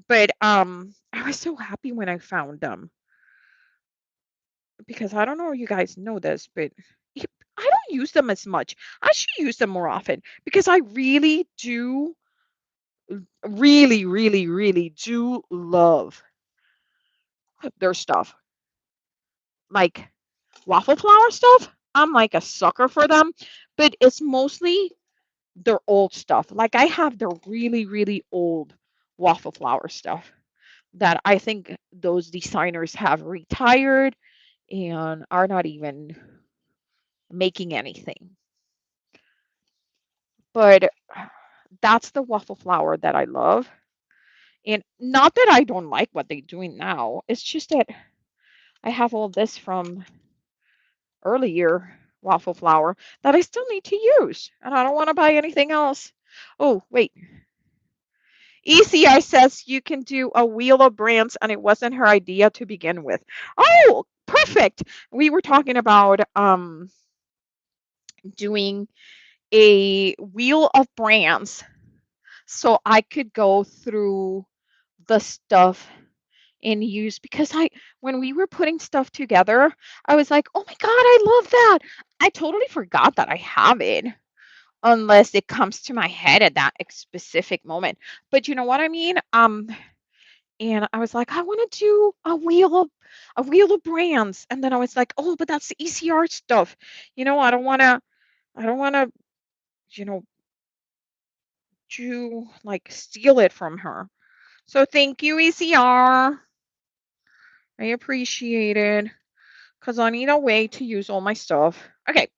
But I was so happy when I found them because I don't know if you guys know this, but y- I don't use them as much. I should use them more often because I really do, really, really, really do love their stuff. Like waffle flour stuff, I'm like a sucker for them, but it's mostly their old stuff. Like I have the really, really old waffle flour stuff that I think those designers have retired and are not even making anything. But that's the waffle flour that I love. And not that I don't like what they're doing now. It's just that I have all this from earlier waffle flour that I still need to use. And I don't want to buy anything else. Oh, wait. ECR says you can do a wheel of brands, and it wasn't her idea to begin with. Oh, perfect. We were talking about doing a wheel of brands so I could go through the stuff and use because I when we were putting stuff together, I was like, "Oh my god, I love that." I totally forgot that I have it unless it comes to my head at that specific moment. But you know what I mean? And I was like, I want to do a wheel of brands. And then I was like, oh, but that's the ECR stuff. I don't want to, you know, to like steal it from her. So thank you, ECR. I appreciate it because I need a way to use all my stuff. Okay,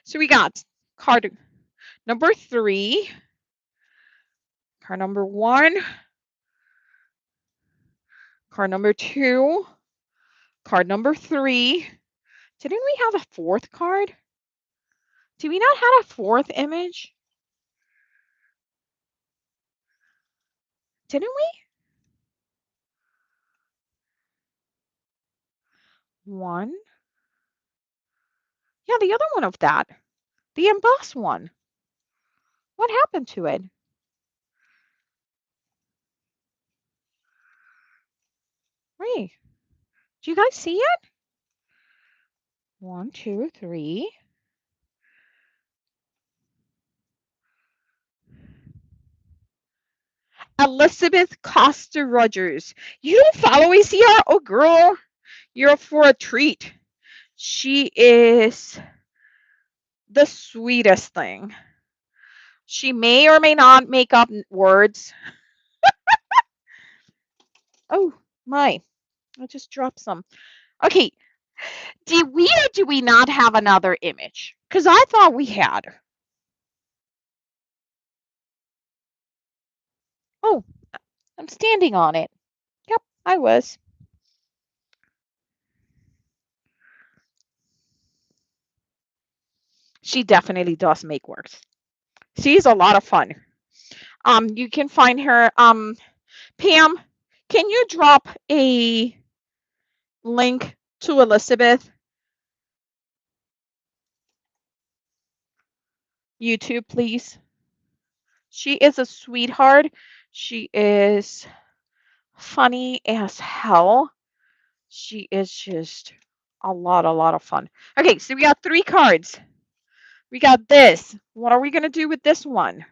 so we got card number 3, card number 1, card number 2, card number 3. Didn't we have a fourth card? Did we not have a fourth image? Didn't we? One. Yeah, the other one of that. The embossed one. What happened to it? Wait, do you guys see it? One, two, three. Elizabeth Costa Rogers. You don't follow ACR? Oh, girl, you're for a treat. She is the sweetest thing. She may or may not make up words. Oh, my. I just dropped some. Okay, did we or do we not have another image? Because I thought we had. Oh, I'm standing on it. Yep, I was. She definitely does make works. She's a lot of fun. You can find her. Pam, can you drop a link to Elizabeth YouTube, please? She is a sweetheart. She is funny as hell. She is just a lot of fun. Okay, so we got 3 cards. We got this. What are we going to do with this one?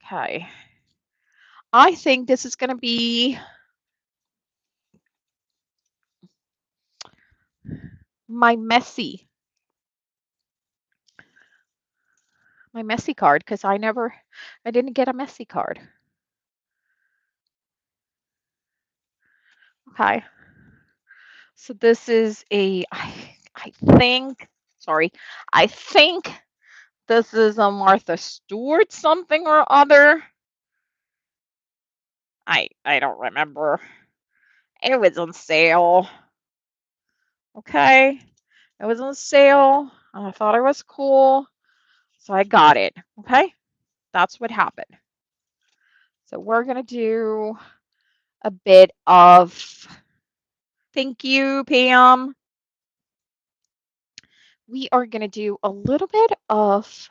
Okay. I think this is going to be my messy card because I didn't get a messy card. Okay. So this is I think, sorry, I think this is a Martha Stewart something or other. I don't remember. It was on sale. Okay. It was on sale. And I thought it was cool. So I got it. Okay. That's what happened. So we're going to do a bit of, thank you, Pam. We are going to do a little bit of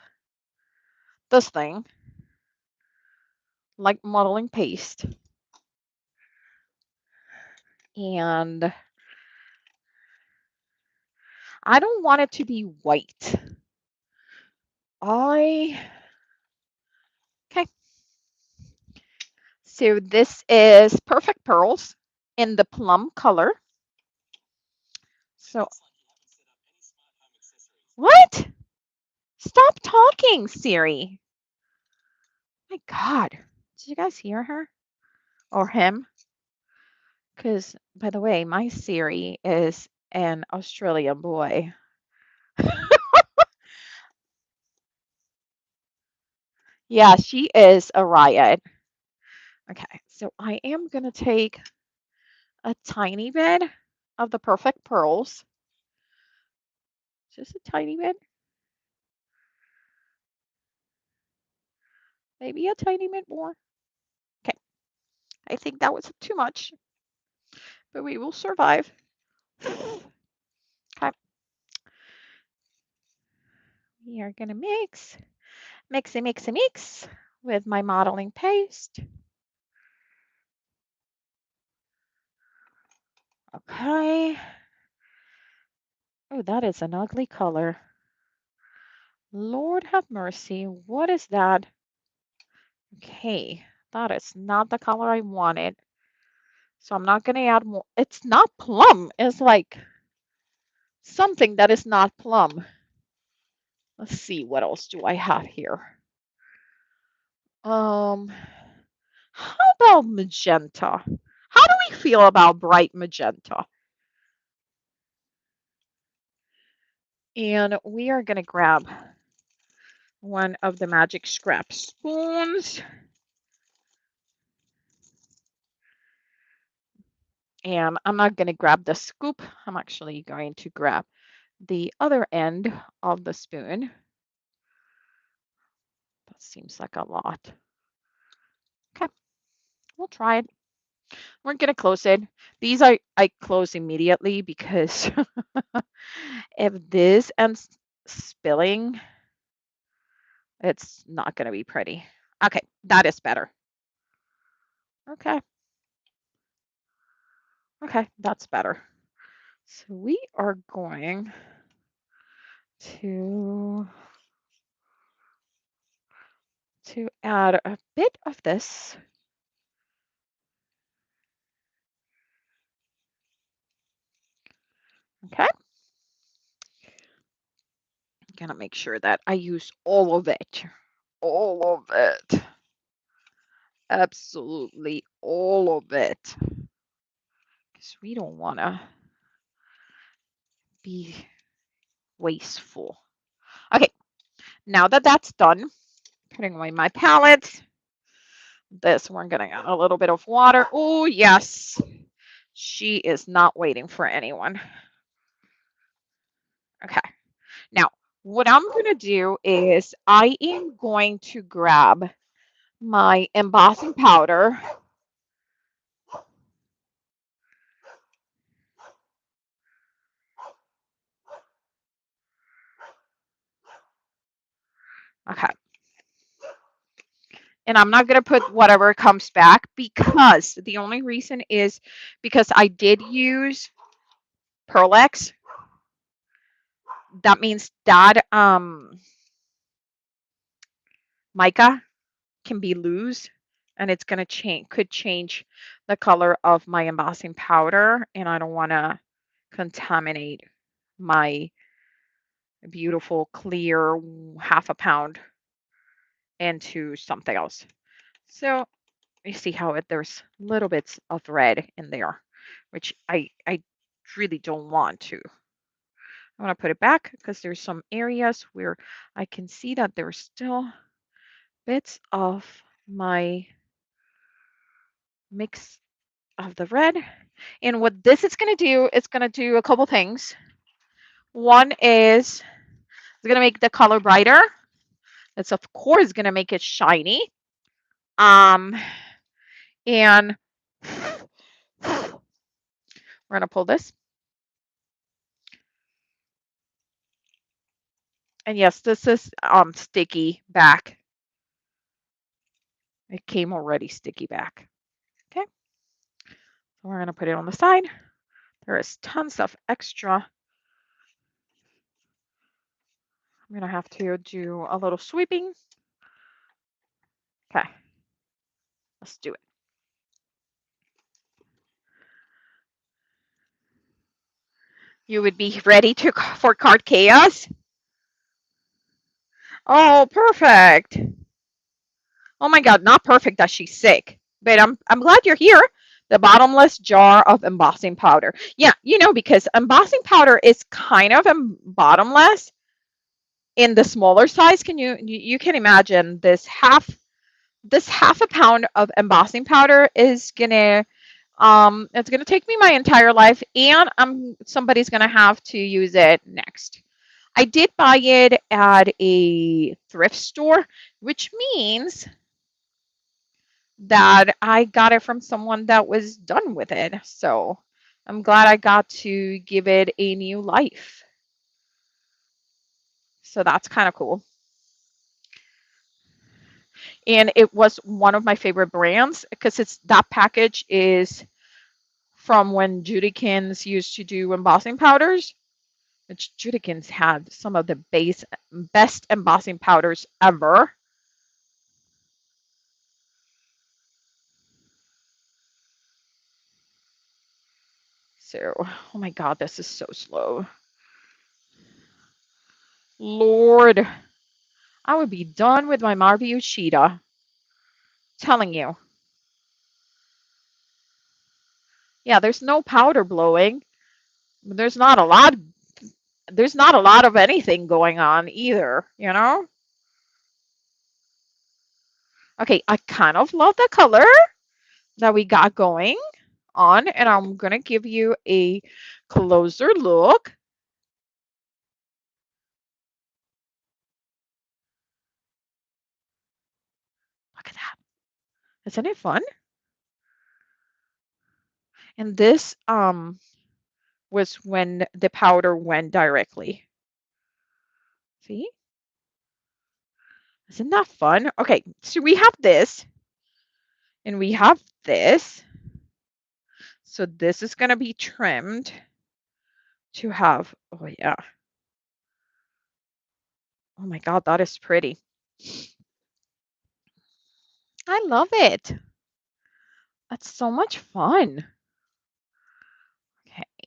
this thing, like modeling paste. And I don't want it to be white. Okay. So this is Perfect Pearls in the plum color. So, what? Stop talking, Siri. My God. Did you guys hear her? Or him? Because, by the way, my Siri is an Australian boy. Yeah, she is a riot. Okay, so I am going to take a tiny bit of the Perfect Pearls. Just a tiny bit. Maybe a tiny bit more. Okay, I think that was too much, but we will survive. Okay, we are going to mix with my modeling paste. Okay. Oh, that is an ugly color. Lord have mercy. What is that? Okay, that is not the color I wanted. So I'm not going to add more. It's not plum. It's like something that is not plum. Let's see, what else do I have here? How about magenta? How do we feel about bright magenta? And we are going to grab one of the magic scrap spoons. And I'm not going to grab the scoop. I'm actually going to grab the other end of the spoon. That seems like a lot. Okay, we'll try it. We're going to close it. These I close immediately because if this ends spilling, it's not going to be pretty. Okay, that is better. Okay. Okay, that's better. So we are going to add a bit of this. Okay. I'm gonna make sure that I use all of it. All of it. Absolutely all of it. Because we don't want to be wasteful. Okay, now that that's done, putting away my palette. This, we're going to add a little bit of water. Oh, yes. She is not waiting for anyone. Okay. Now, what I'm going to do is I am going to grab my embossing powder. Okay. And I'm not going to put whatever comes back because the only reason is because I did use Pearl X. That means that mica can be loose and it's going to could change the color of my embossing powder, and I don't want to contaminate my beautiful clear half a pound into something else. So you see how there's little bits of red in there, which I really don't want to. I want to put it back because there's some areas where I can see that there's still bits of my mix of the red. And what this is going to do, it's going to do a couple things. One is it's going to make the color brighter. It's of course going to make it shiny. Um, and we're going to pull this. And yes, this is sticky back. It came already sticky back. Okay. So we're going to put it on the side. There is tons of extra. I'm going to have to do a little sweeping. Okay. Let's do it. You would be ready for card chaos? Oh, perfect. Oh my God, not perfect that she's sick, but I'm glad you're here. The bottomless jar of embossing powder. Yeah, because embossing powder is kind of bottomless in the smaller size. You can imagine this half a pound of embossing powder is gonna it's gonna take me my entire life, and somebody's gonna have to use it next. I did buy it at a thrift store, which means that I got it from someone that was done with it. So I'm glad I got to give it a new life. So that's kind of cool. And it was one of my favorite brands because that package is from when Judikins used to do embossing powders. Which Judikins had some of the best embossing powders ever. So, oh my God, this is so slow. Lord, I would be done with my Marby Ushida. Telling you. Yeah, there's no powder blowing. There's not a lot. There's not a lot of anything going on either. Okay, I kind of love the color that we got going on, and I'm gonna give you a closer look. Look at that. Isn't it fun? And this was when the powder went directly. See? Isn't that fun? Okay, so we have this and we have this. So this is going to be trimmed to have, oh yeah. Oh my God, that is pretty. I love it. That's so much fun.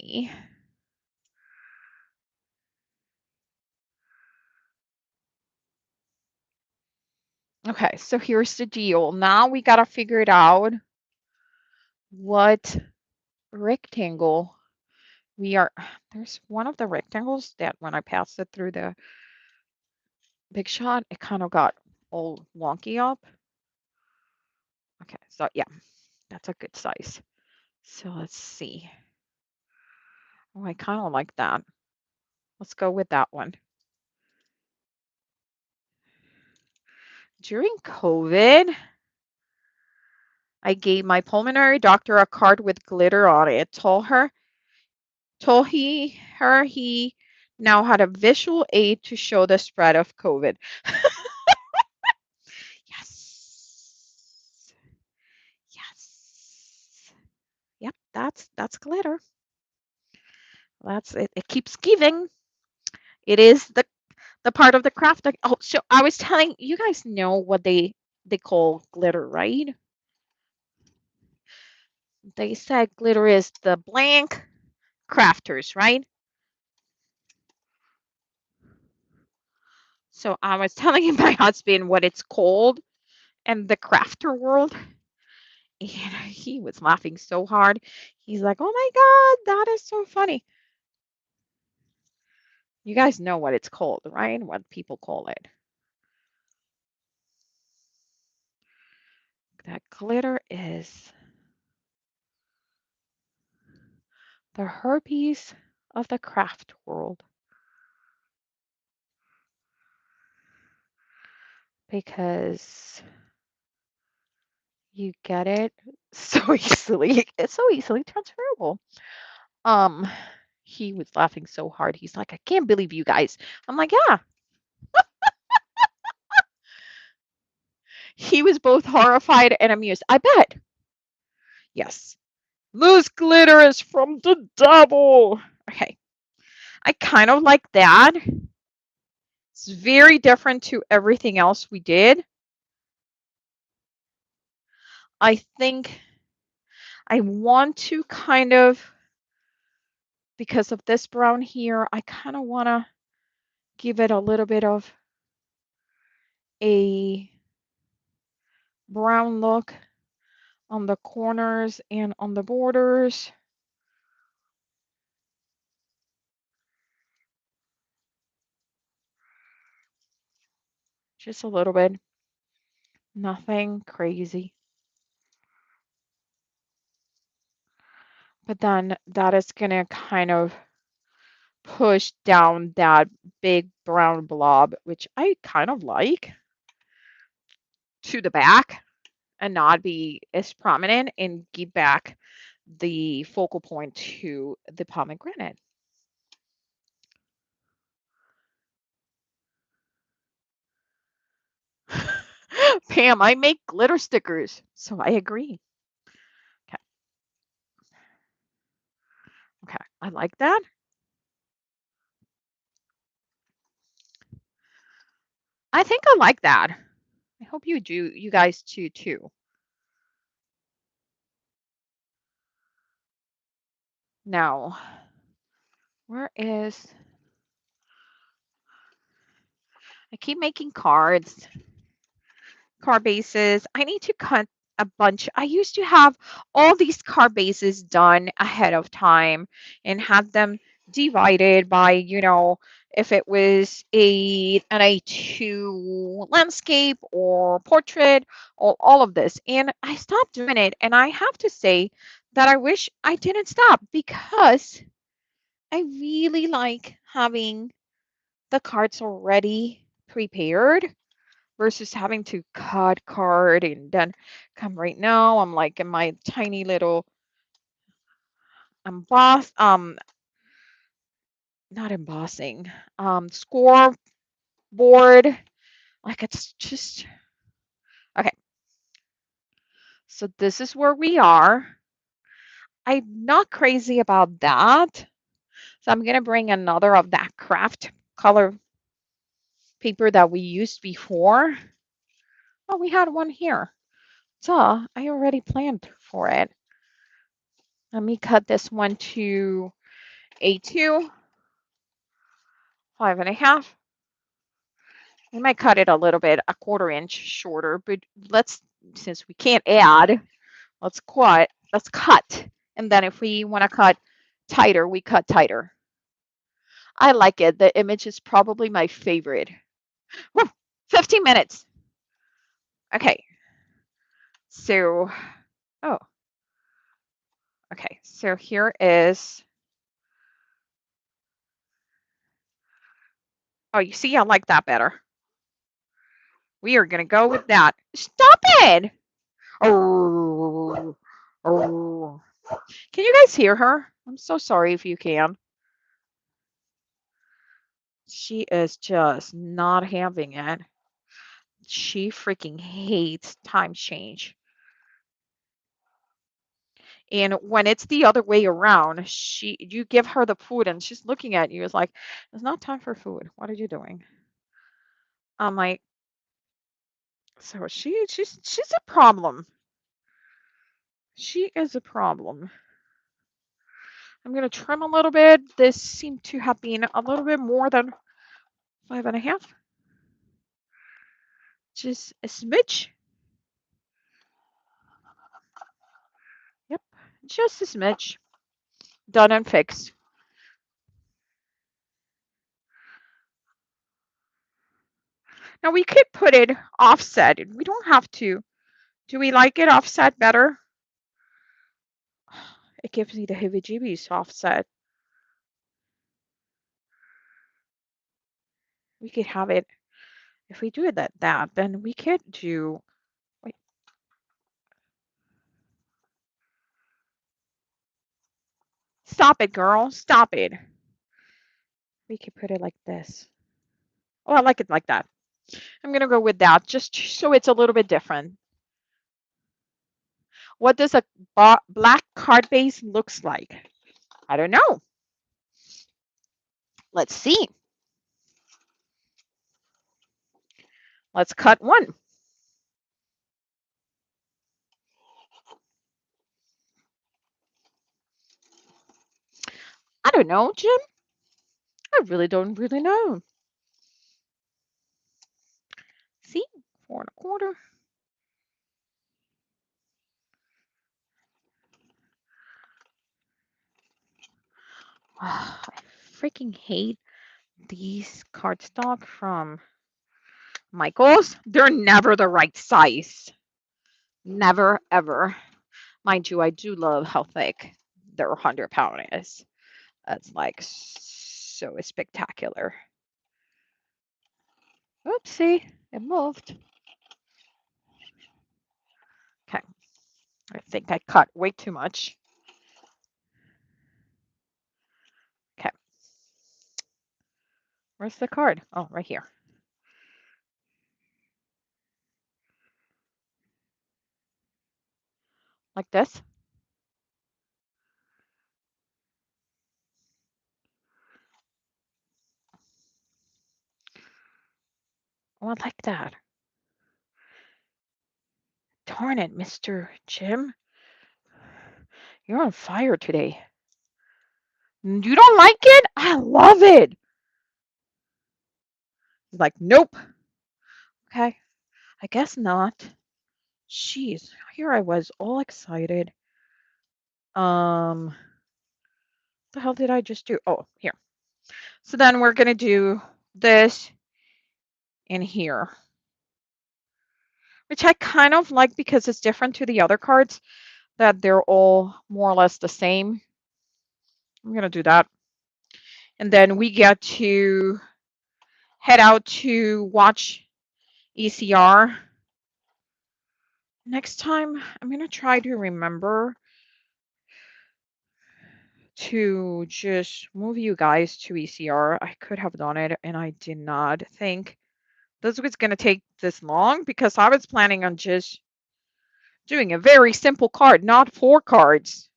Okay. Okay, so here's the deal. Now we got to figure it out what rectangle we are. There's one of the rectangles that when I passed it through the Big Shot, it kind of got all wonky up. Okay, so yeah, that's a good size. So let's see. Oh, I kind of like that. Let's go with that one. During COVID, I gave my pulmonary doctor a card with glitter on it. He now had a visual aid to show the spread of COVID. Yes. Yes. Yep, that's glitter. That's it. It keeps giving. It is the part of the craft. Oh, so I was telling you guys know what they call glitter, right? They said glitter is the blank crafters, right? So I was telling my husband what it's called in the crafter world, and he was laughing so hard. He's like, "Oh my God, that is so funny." You guys know what it's called, right? What people call it. That glitter is the herpes of the craft world because you get it so easily. It's so easily transferable. Um, he was laughing so hard. He's like, "I can't believe you guys." I'm like, "Yeah." He was both horrified and amused. I bet. Yes. Loose glitter is from the devil. Okay. I kind of like that. It's very different to everything else we did. I think I want to kind of, because of this brown here, I kind of want to give it a little bit of a brown look on the corners and on the borders. Just a little bit. Nothing crazy. But then that is going to kind of push down that big brown blob, which I kind of like, to the back and not be as prominent and give back the focal point to the pomegranate. Pam, I make glitter stickers, so I agree. Okay, okay, I like that. I think I like that. I hope you do, you guys too. Now, where is, I keep making cards. Car bases. I need to cut a bunch. I used to have all these car bases done ahead of time and have them divided by, if it was an A2 landscape or portrait or all of this. And I stopped doing it. And I have to say that I wish I didn't stop because I really like having the cards already prepared versus having to cut card and then come right now. I'm like in my tiny little emboss, not embossing, score board. Like it's just okay. So this is where we are. I'm not crazy about that. So I'm gonna bring another of that craft color paper that we used before. Oh, we had one here. Duh, I already planned for it. Let me cut this one to A2, 5.5. We might cut it a little bit, a 1/4 inch shorter, but since we can't add, let's cut. And then if we want to cut tighter, we cut tighter. I like it. The image is probably my favorite. Woo, 15 minutes. Okay. So, oh, okay. So here is, oh, you see, I like that better. We are going to go with that. Stop it. Oh, oh. Can you guys hear her? I'm so sorry if you can. She is just not having it. She freaking hates time change. And when it's the other way around, you give her the food and she's looking at you. It's like, it's not time for food. What are you doing? I'm like, so she's a problem. She is a problem. I'm going to trim a little bit. This seemed to have been a little bit more than 5.5. Just a smidge. Yep, just a smidge. Done and fixed. Now we could put it offset. We don't have to. Do we like it offset better? It gives me the heebie-jeebies offset. We could have it, if we do it that, then we could do, wait. Stop it, girl. Stop it. We could put it like this. Oh, I like it like that. I'm going to go with that just so it's a little bit different. What does a black card base looks like? I don't know. Let's see. Let's cut one. I don't know, Jim. I really don't know. See, 4.25. I freaking hate these cardstock from Michaels. They're never the right size. Never, ever. Mind you, I do love how thick their 100-pound is. That's like so spectacular. Oopsie, it moved. Okay, I think I cut way too much. Okay, where's the card? Oh, right here. Like this. Oh, I like that. Darn it, Mr. Jim. You're on fire today. You don't like it? I love it. He's like, nope. Okay, I guess not. Jeez, here I was all excited. What the hell did I just do? Oh, here. So then we're gonna do this in here, which I kind of like because it's different to the other cards, that they're all more or less the same. I'm gonna do that. And then we get to head out to watch ECR. Next time, I'm gonna try to remember to just move you guys to ECR. I could have done it, and I did not think this was going to take this long because I was planning on just doing a very simple card, not 4 cards.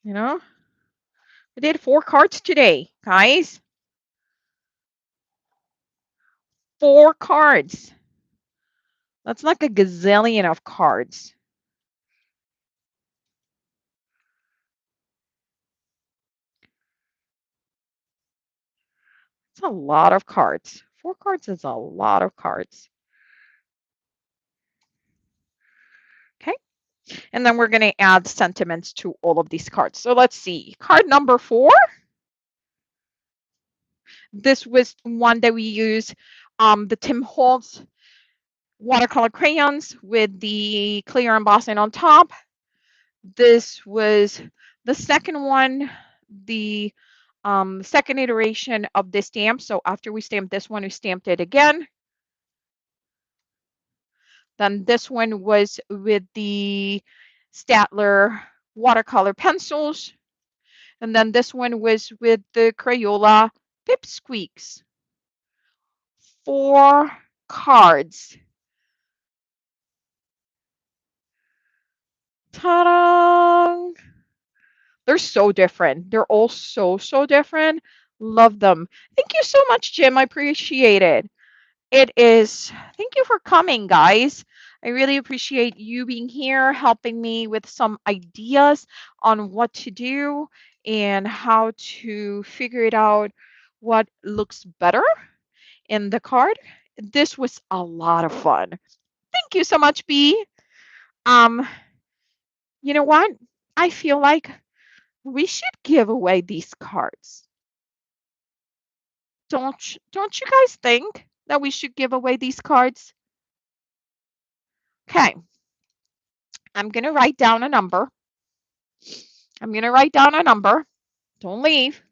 You know, I did 4 cards today, guys. 4 cards. That's like a gazillion of cards. It's a lot of cards. 4 cards is a lot of cards. Okay. And then we're going to add sentiments to all of these cards. So let's see. Card number 4. This was one that we use, the Tim Holtz watercolor crayons with the clear embossing on top. This was the second one, the second iteration of this stamp. So after we stamped this one, we stamped it again. Then this one was with the Statler watercolor pencils. And then this one was with the Crayola Pipsqueaks. 4 cards. Ta-da! They're so different. They're all so, so different. Love them. Thank you so much, Jim. I appreciate it. It is, thank you for coming, guys. I really appreciate you being here, helping me with some ideas on what to do and how to figure it out what looks better in the card. This was a lot of fun. Thank you so much, B. Um, you know what? I feel like we should give away these cards. Don't you guys think that we should give away these cards? Okay. I'm going to write down a number. I'm going to write down a number. Don't leave.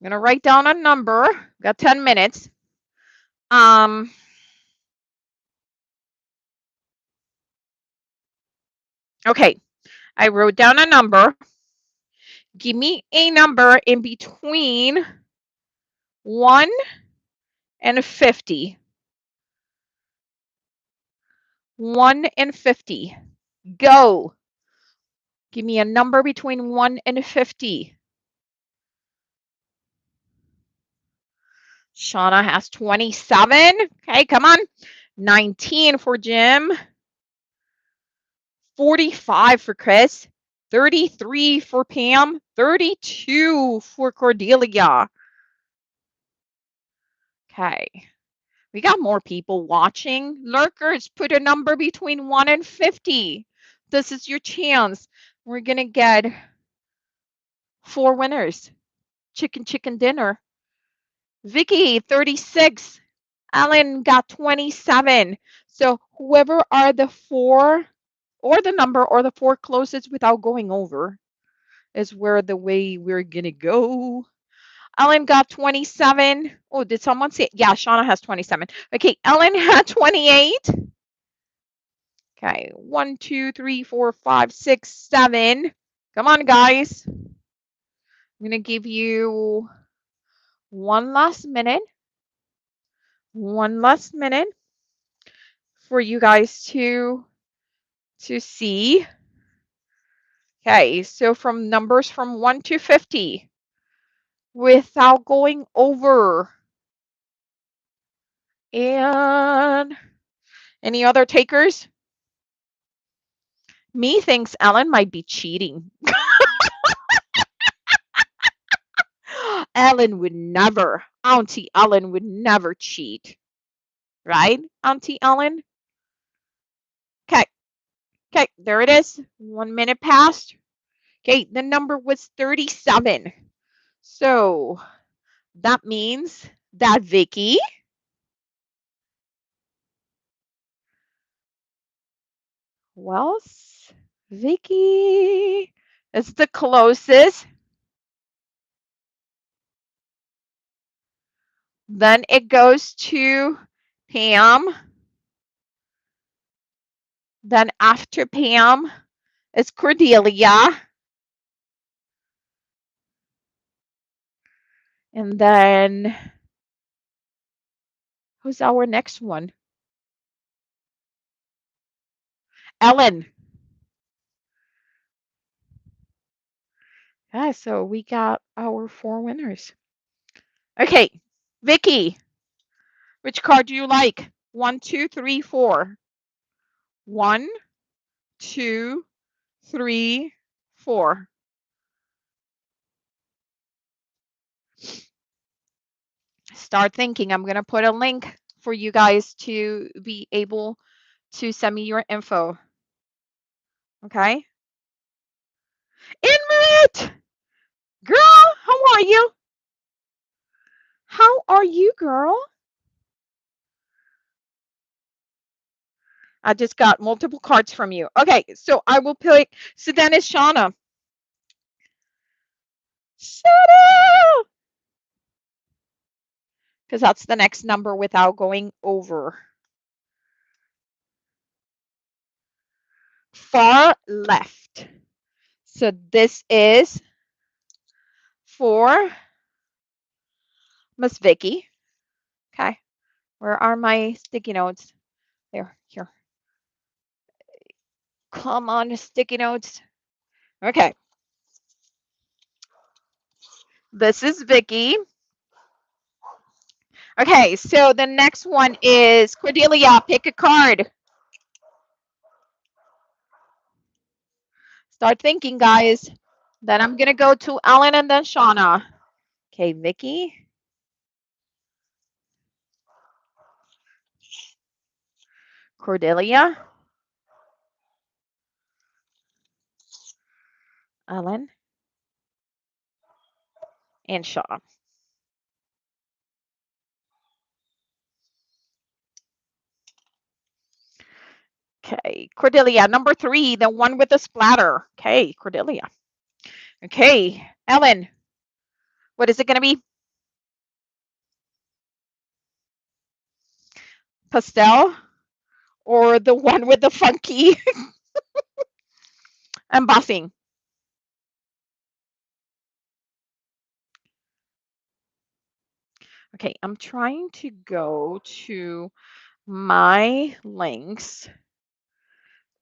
I'm going to write down a number. Got 10 minutes. Okay. I wrote down a number. Give me a number in between 1 and 50. 1 and 50. Go. Give me a number between 1 and 50. Shauna has 27. Okay, come on. 19 for Jim. 45 for Chris. 33 for Pam. 32 for Cordelia. Okay. We got more people watching. Lurkers, put a number between 1 and 50. This is your chance. We're going to get 4 winners. Chicken dinner. Vicky, 36. Alan got 27. So whoever are the 4 or the number or the 4 closest without going over is where the way we're going to go. Ellen got 27. Oh, did someone say? Yeah, Shauna has 27. Okay, Ellen had 28. Okay, 1, 2, 3, 4, 5, 6, 7. Come on, guys. I'm going to give you one last minute. One last minute for you guys to see. Okay, so from numbers from 1 to 50 without going over. And any other takers? Me thinks Ellen might be cheating. Ellen would never, Auntie Ellen would never cheat. Right, Auntie Ellen? Okay, okay, there it is. 1 minute passed. Okay, the number was 37. So that means that Vicky Vicky is the closest. Then it goes to Pam. Then after Pam is Cordelia. And then who's our next one? Ellen. Yeah, so we got our 4 winners. Okay, Vicky, which card do you like? 1, 2, 3, 4. 1, 2, 3, 4. Start thinking. I'm going to put a link for you guys to be able to send me your info. Okay? Inmate! Girl, how are you? How are you, girl? I just got multiple cards from you. Okay, so I will pick. So then it's Shauna. Shauna! Because that's the next number without going over. Far left. So this is for Miss Vicky. Okay. Where are my sticky notes? There, here. Come on, sticky notes. Okay. This is Vicky. Okay, so the next one is Cordelia. Pick a card. Start thinking, guys. Then I'm going to go to Ellen and then Shauna. Okay, Vicky. Cordelia. Ellen. And Shaw. Okay, Cordelia. Number 3, the one with the splatter. Okay, Cordelia. Okay, Ellen. What is it going to be? Pastel or the one with the funky embossing? Okay, I'm trying to go to my links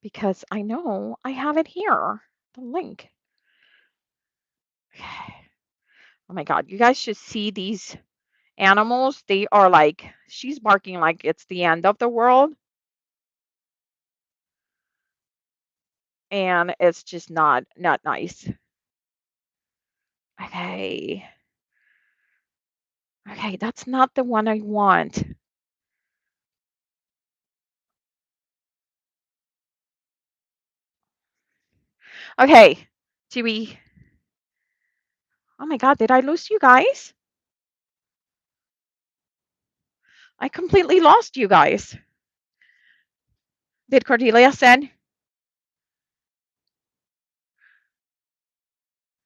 because I know I have it here, the link. Okay. Oh my God, you guys should see these animals. They are like, she's barking like it's the end of the world. And it's just not nice. Okay. Okay, that's not the one I want. Okay. Do we? Oh my God, did I lose you guys? I completely lost you guys. Did Cordelia send?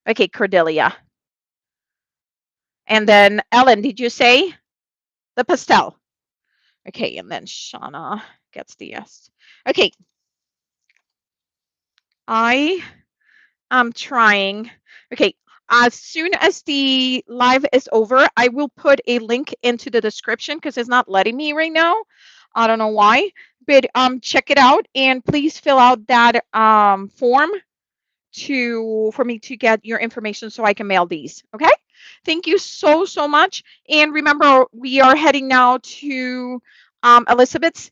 Okay, Cordelia. And then Ellen, did you say the pastel? Okay, and then Shauna gets the yes. Okay. I am trying. Okay, as soon as the live is over, I will put a link into the description because it's not letting me right now. I don't know why, but check it out and please fill out that form for me to get your information so I can mail these. Okay. Thank you so much. And remember, we are heading now to Elizabeth's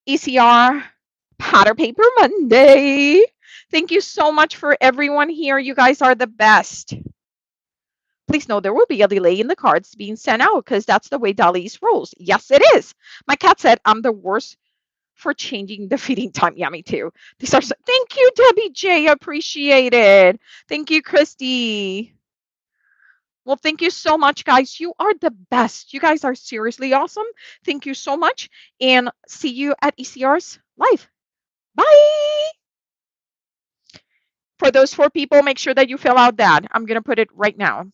ECR Patter Paper Monday. Thank you so much for everyone here. You guys are the best. Please know there will be a delay in the cards being sent out because that's the way Dali's rolls. Yes, it is. My cat said I'm the worst for changing the feeding time. Yeah, me too. These are thank you, Debbie J. Appreciate it. Thank you, Christy. Well, thank you so much, guys. You are the best. You guys are seriously awesome. Thank you so much. And see you at ECR's live. Bye. For those 4 people, make sure that you fill out that. I'm going to put it right now.